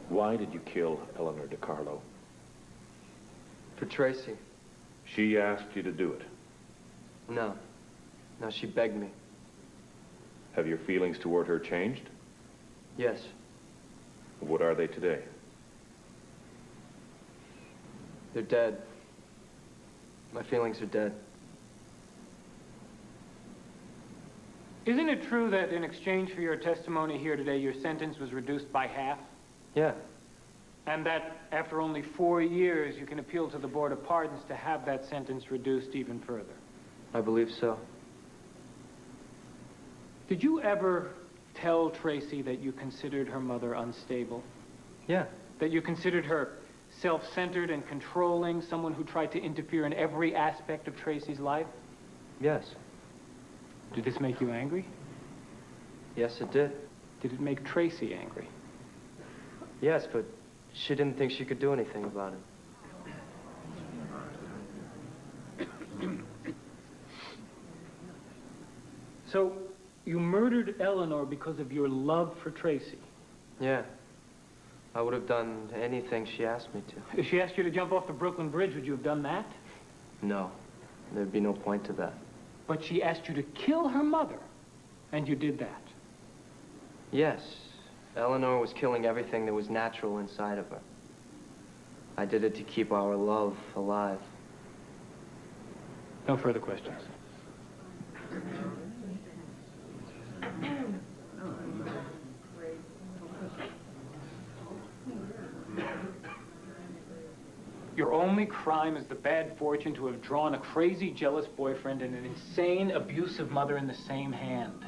Why did you kill Eleanor DiCarlo? For Tracy. She asked you to do it. No. No, she begged me. Have your feelings toward her changed? Yes. What are they today? They're dead. My feelings are dead. Isn't it true that in exchange for your testimony here today, your sentence was reduced by half? Yeah. And that after only 4 years, you can appeal to the Board of Pardons to have that sentence reduced even further? I believe so. Did you ever tell Tracy that you considered her mother unstable? Yeah. That you considered her self-centered and controlling, someone who tried to interfere in every aspect of Tracy's life? Yes. Did this make you angry? Yes, it did. Did it make Tracy angry? Yes, but she didn't think she could do anything about it. So, you murdered Eleanor because of your love for Tracy? Yeah. I would have done anything she asked me to. If she asked you to jump off the Brooklyn Bridge, would you have done that? No. There'd be no point to that. But she asked you to kill her mother, and you did that. Yes. Eleanor was killing everything that was natural inside of her. I did it to keep our love alive. No further questions. Your only crime is the bad fortune to have drawn a crazy, jealous boyfriend and an insane, abusive mother in the same hand.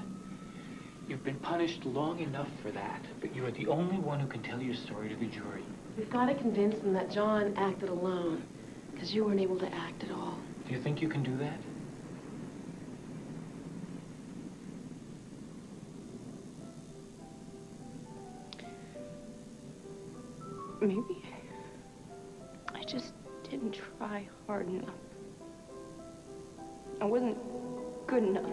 You've been punished long enough for that, but you are the only one who can tell your story to the jury. We've got to convince them that John acted alone, because you weren't able to act at all. Do you think you can do that? Maybe I just didn't try hard enough. I wasn't good enough.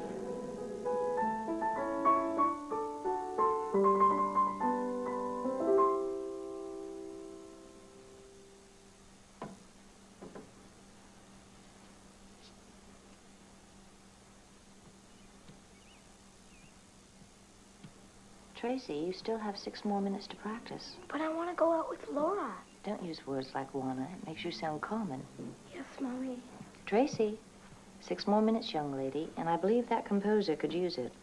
Tracy, you still have 6 more minutes to practice. But I want to go out with Laura. Don't use words like wanna. It makes you sound common. Yes, Mommy. Tracy, 6 more minutes, young lady, and I believe that composer could use it.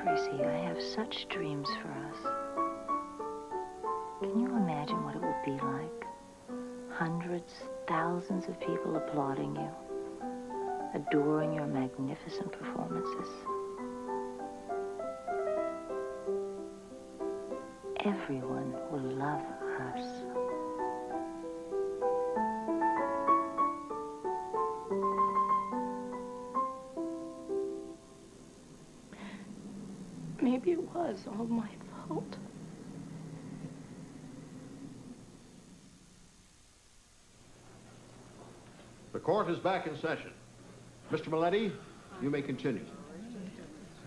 Tracy, I have such dreams for us. Can you imagine what it would be like? Hundreds, thousands of people applauding you, adoring your magnificent performances. Everyone will love us. Maybe it was all my fault. The court is back in session. Mr. Maletti, you may continue.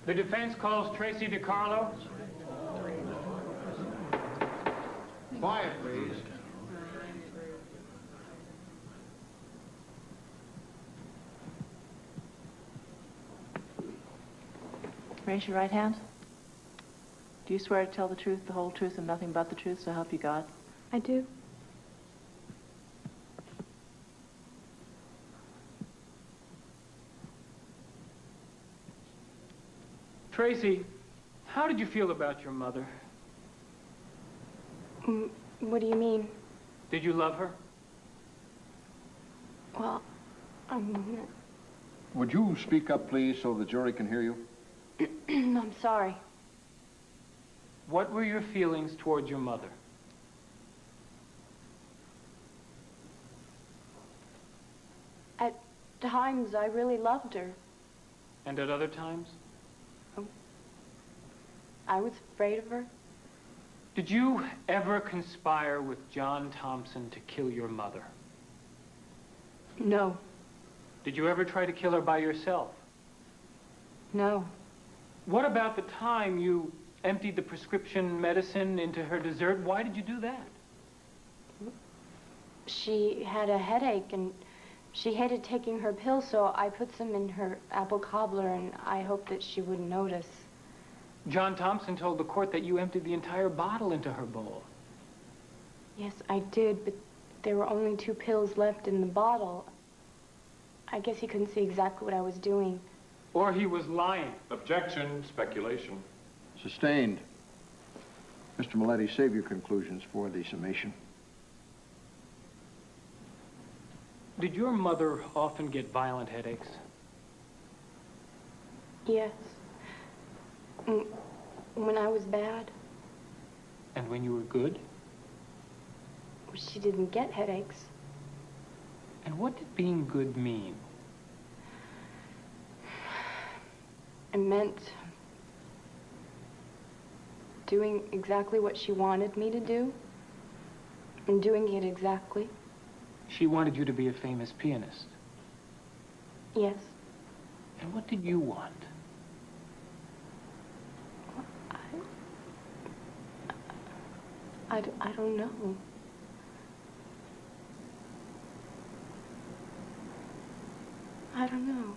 The defense calls Tracy DiCarlo. Quiet, please. Raise your right hand. Do you swear to tell the truth, the whole truth, and nothing but the truth, so help you God? I do. Tracy, how did you feel about your mother? What do you mean? Did you love her? Well, Would you speak up, please, so the jury can hear you? I'm sorry. What were your feelings towards your mother? times I really loved her. And at other times? I was afraid of her. Did you ever conspire with John Thompson to kill your mother? No. Did you ever try to kill her by yourself? No. What about the time you emptied the prescription medicine into her dessert? Why did you do that? She had a headache and she hated taking her pills, so I put some in her apple cobbler and I hoped that she wouldn't notice. John Thompson told the court that you emptied the entire bottle into her bowl. Yes, I did, but there were only 2 pills left in the bottle. I guess he couldn't see exactly what I was doing. Or he was lying. Objection, speculation. Sustained. Mr. Milletti, save your conclusions for the summation. Did your mother often get violent headaches? Yes. When I was bad. And when you were good? She didn't get headaches. And what did being good mean? It meant doing exactly what she wanted me to do and doing it exactly. She wanted you to be a famous pianist. Yes. And what did you want? I don't know. I don't know.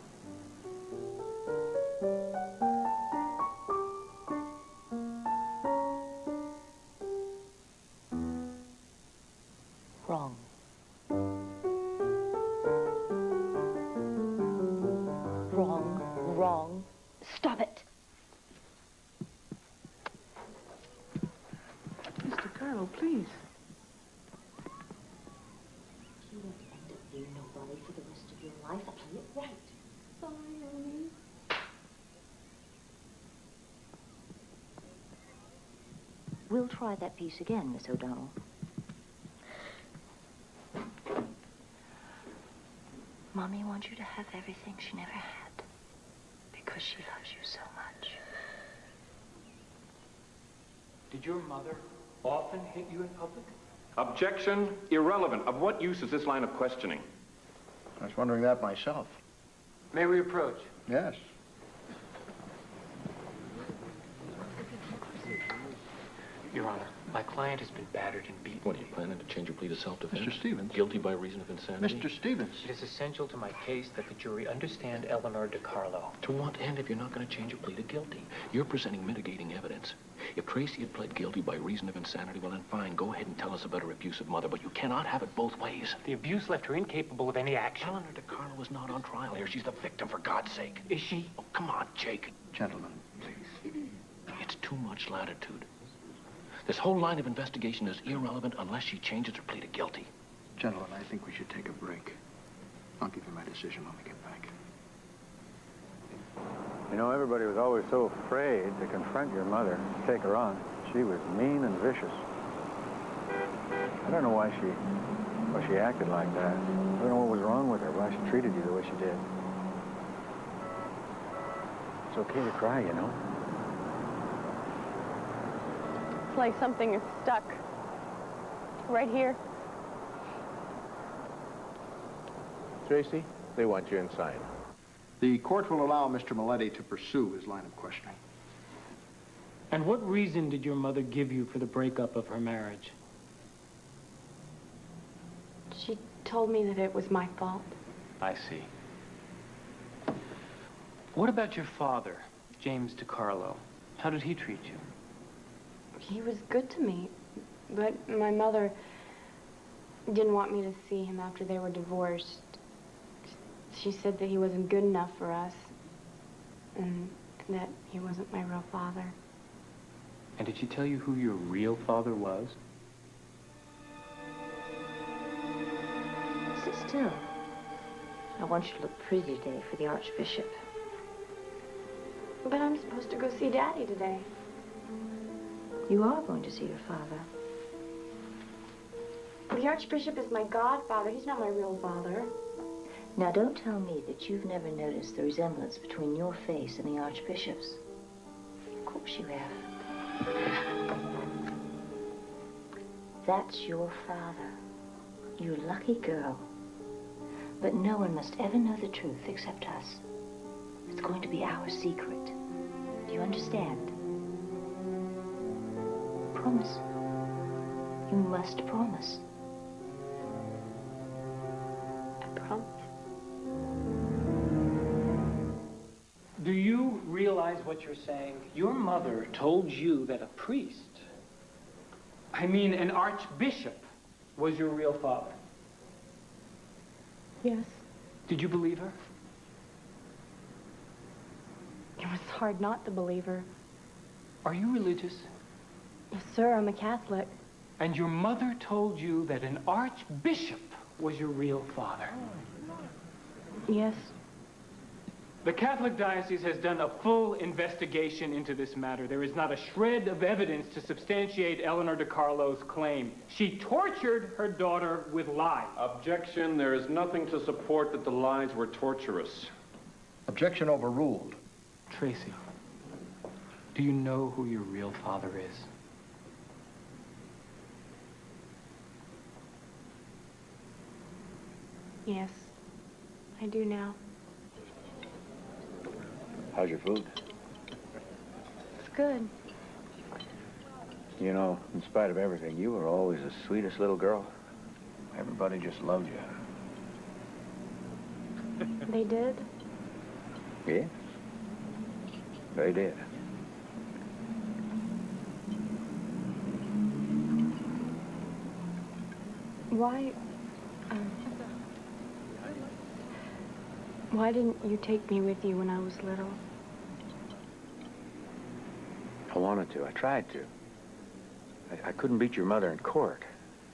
Wrong. Wrong. Stop it. Mr. Carlo, please. You won't end up being nobody for the rest of your life. I'll play it right. Sorry, Ernie. We'll try that piece again, Miss O'Donnell. Mommy wants you to have everything she never had because she loves you so much. Did your mother often hit you in public? Objection, irrelevant. Of what use is this line of questioning? I was wondering that myself. May we approach? Yes. Your Honor, my client has been battered and beaten. What, are you planning to change your plea to self-defense? Mr. Stevens. Guilty by reason of insanity? Mr. Stevens. It is essential to my case that the jury understand Eleanor DiCarlo. To what end if you're not going to change your plea to guilty? You're presenting mitigating evidence. If Tracy had pled guilty by reason of insanity, well then fine, go ahead and tell us about her abusive mother, but you cannot have it both ways. The abuse left her incapable of any action. Eleanor DiCarlo is not on trial here. She's the victim, for God's sake. Is she? Oh, come on, Jake. Gentlemen, please. It's too much latitude. This whole line of investigation is irrelevant unless she changes her plea to guilty. Gentlemen, I think we should take a break. I'll give you my decision when we get back. You know, everybody was always so afraid to confront your mother, take her on. She was mean and vicious. I don't know why she acted like that. I don't know what was wrong with her, why she treated you the way she did. It's okay to cry, you know. It's like something is stuck right here. Tracy, they want you inside. The court will allow Mr. Milletti to pursue his line of questioning. And what reason did your mother give you for the breakup of her marriage? She told me that it was my fault. I see. What about your father, James DiCarlo? How did he treat you? He was good to me, but my mother didn't want me to see him after they were divorced. She said that he wasn't good enough for us, and that he wasn't my real father. And did she tell you who your real father was? Sit still. I want you to look pretty today for the Archbishop. But I'm supposed to go see Daddy today. You are going to see your father. The Archbishop is my godfather. He's not my real father. Now, don't tell me that you've never noticed the resemblance between your face and the Archbishop's. Of course you have. That's your father. You lucky girl. But no one must ever know the truth except us. It's going to be our secret. Do you understand? Promise. You must promise. I promise. Do you realize what you're saying? Your mother told you that a priest, I mean an archbishop, was your real father. Yes. Did you believe her? It was hard not to believe her. Are you religious? Yes, sir, I'm a Catholic. And your mother told you that an archbishop was your real father? Yes. The Catholic Diocese has done a full investigation into this matter. There is not a shred of evidence to substantiate Eleanor DiCarlo's claim. She tortured her daughter with lies. Objection. There is nothing to support that the lies were torturous. Objection overruled. Tracy, do you know who your real father is? Yes, I do now. How's your food? It's good. You know, in spite of everything, you were always the sweetest little girl. Everybody just loved you. They did? Yeah? They did. Why didn't you take me with you when I was little? I wanted to. I tried to. I couldn't beat your mother in court.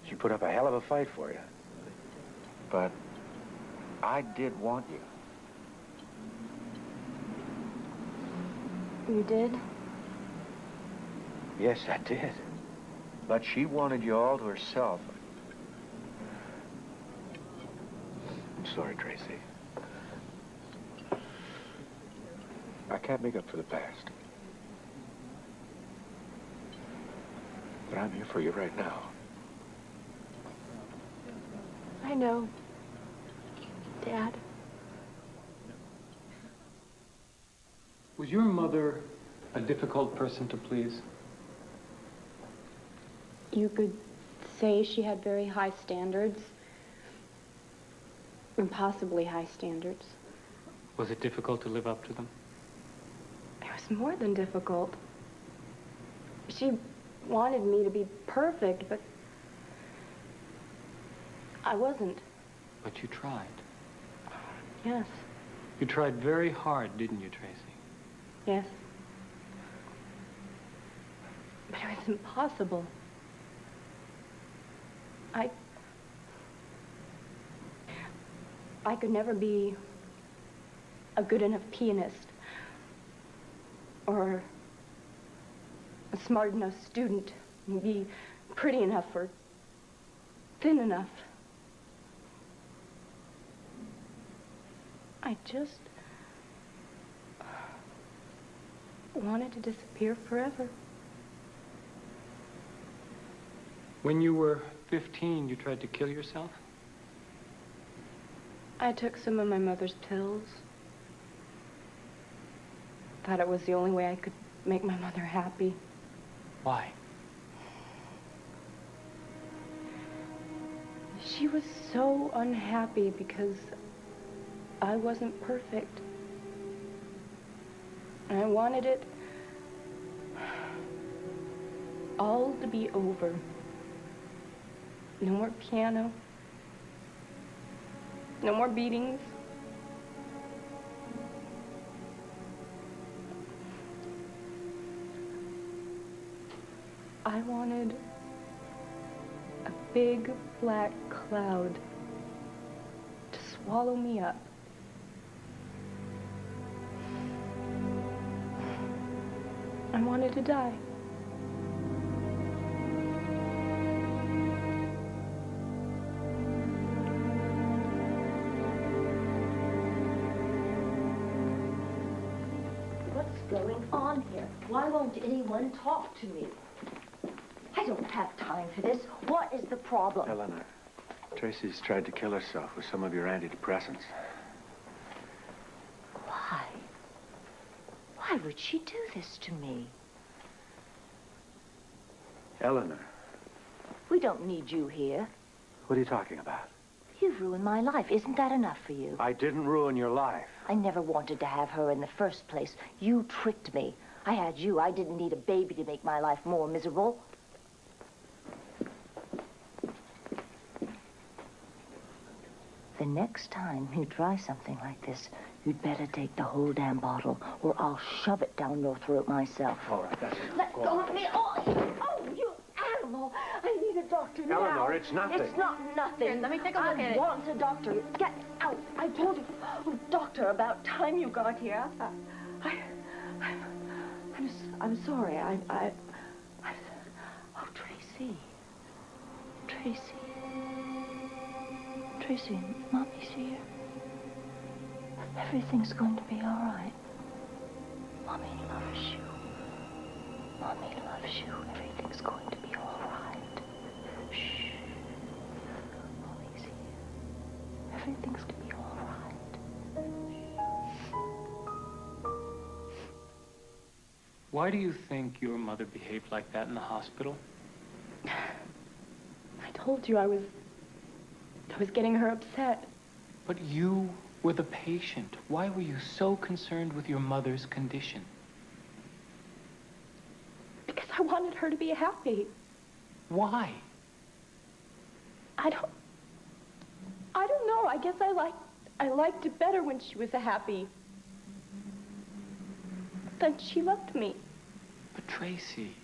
She put up a hell of a fight for you. But I did want you. You did? Yes, I did. But she wanted you all to herself. I'm sorry, Tracy. I can't make up for the past. But I'm here for you right now. I know, Dad. Was your mother a difficult person to please? You could say she had very high standards. Impossibly high standards. Was it difficult to live up to them? It was more than difficult. She wanted me to be perfect, but I wasn't. But you tried. Yes. You tried very hard, didn't you, Tracy? Yes. But it was impossible. I could never be a good enough pianist or a smart enough student, and be pretty enough or thin enough. I just wanted to disappear forever. When you were 15, you tried to kill yourself? I took some of my mother's pills. Thought it was the only way I could make my mother happy. Why? She was so unhappy because I wasn't perfect. And I wanted it all to be over. No more piano. No more beatings. I wanted a big black cloud to swallow me up. I wanted to die. What's going on here? Why won't anyone talk to me? I don't have time for this. What is the problem? Eleanor, Tracy's tried to kill herself with some of your antidepressants. Why? Why would she do this to me? Eleanor, We don't need you here. what are you talking about? You've ruined my life. Isn't that enough for you? I didn't ruin your life. I never wanted to have her in the first place. You tricked me. I had you. I didn't need a baby to make my life more miserable. The next time you try something like this, you'd better take the whole damn bottle, or I'll shove it down your throat myself. All right, that's enough. Let go of me. Oh, you animal. I need a doctor now. Eleanor, it's nothing. It's not nothing. Here, let me take a look at it. I want a doctor. Get out. I told you. Oh, doctor, about time you got here. I'm sorry. Oh, Tracy. Tracy, Mommy's here. Everything's going to be all right. Mommy loves you. Mommy loves you. Everything's going to be all right. Shh. Mommy's here. Everything's going to be all right. Why do you think your mother behaved like that in the hospital? I told you I was getting her upset. But you were the patient. Why were you so concerned with your mother's condition? Because I wanted her to be happy. Why? I don't know. I guess I liked it better when she was happy. Then she loved me. But Tracy,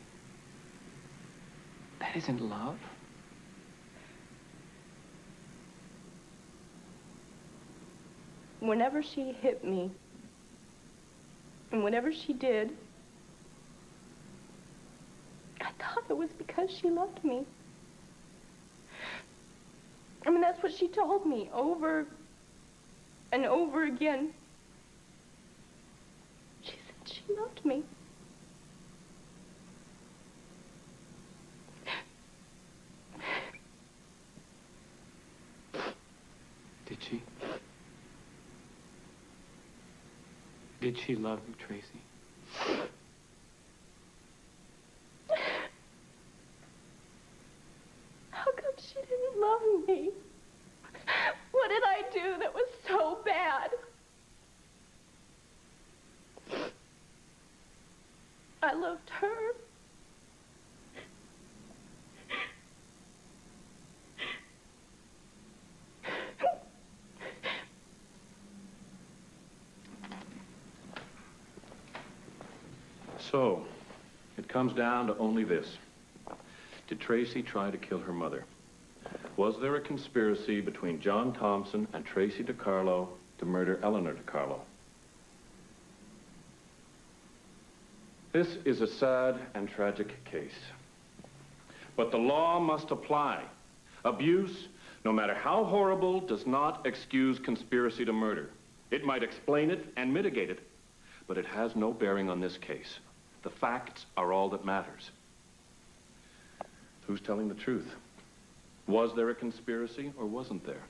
that isn't love. Whenever she hit me, and whenever she did, I thought it was because she loved me. I mean, that's what she told me over and over again. She said she loved me. Did she? Did she love you, Tracy? How come she didn't love me? What did I do that was so bad? I loved her. So, it comes down to only this. Did Tracy try to kill her mother? Was there a conspiracy between John Thompson and Tracy DiCarlo to murder Eleanor DiCarlo? This is a sad and tragic case. But the law must apply. Abuse, no matter how horrible, does not excuse conspiracy to murder. It might explain it and mitigate it, but it has no bearing on this case. The facts are all that matters. Who's telling the truth? Was there a conspiracy or wasn't there?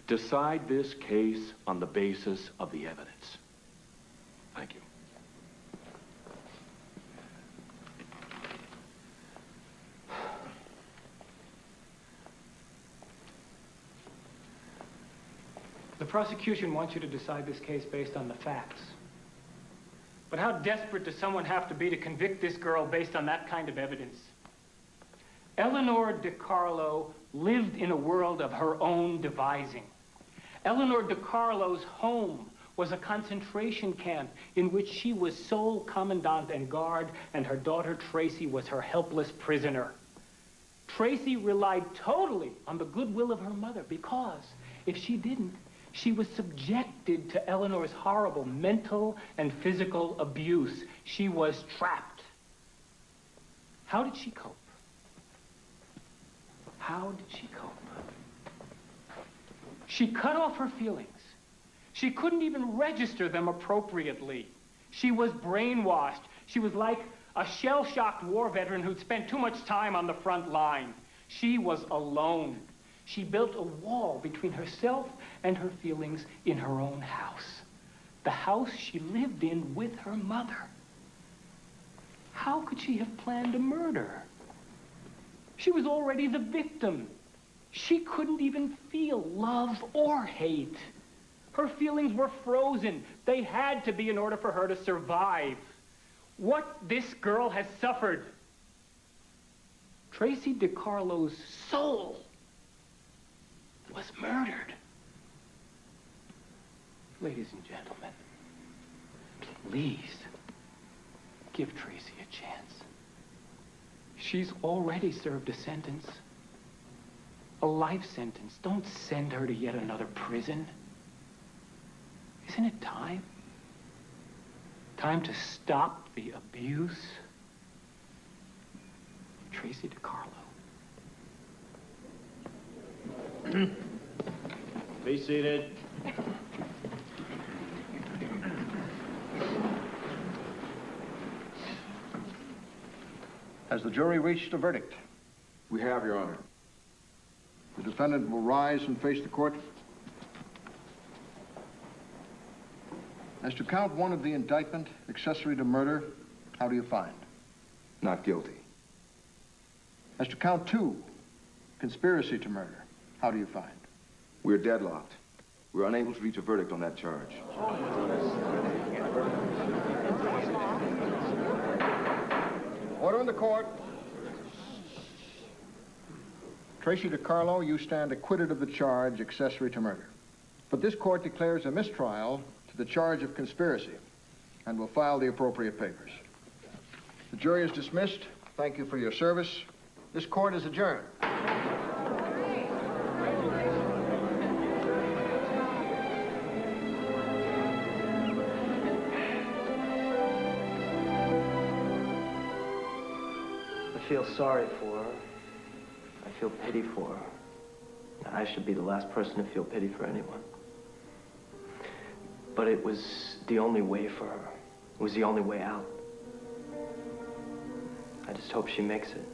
Decide this case on the basis of the evidence. Thank you. The prosecution wants you to decide this case based on the facts. But how desperate does someone have to be to convict this girl based on that kind of evidence? Eleanor DiCarlo lived in a world of her own devising. Eleanor DiCarlo's home was a concentration camp in which she was sole commandant and guard, and her daughter Tracy was her helpless prisoner. Tracy relied totally on the goodwill of her mother because if she didn't, she was subjected to Eleanor's horrible mental and physical abuse. She was trapped. How did she cope? How did she cope? She cut off her feelings. She couldn't even register them appropriately. She was brainwashed. She was like a shell-shocked war veteran who'd spent too much time on the front line. She was alone. She built a wall between herself and her feelings in her own house. The house she lived in with her mother. How could she have planned a murder? She was already the victim. She couldn't even feel love or hate. Her feelings were frozen. They had to be in order for her to survive. What this girl has suffered. Tracy DiCarlo's soul was murdered. Ladies and gentlemen, please give Tracy a chance. She's already served a sentence. A life sentence. Don't send her to yet another prison. Isn't it time? Time to stop the abuse? Tracy DiCarlo. Be seated. Has the jury reached a verdict? We have, Your Honor. The defendant will rise and face the court. As to count 1 of the indictment, accessory to murder, how do you find? Not guilty. As to count 2, conspiracy to murder, how do you find? We're deadlocked. We're unable to reach a verdict on that charge. Order in the court. Tracy DiCarlo, you stand acquitted of the charge, accessory to murder. But this court declares a mistrial to the charge of conspiracy and will file the appropriate papers. The jury is dismissed. Thank you for your service. This court is adjourned. I feel sorry for her. I feel pity for her. I should be the last person to feel pity for anyone. But it was the only way for her. It was the only way out. I just hope she makes it.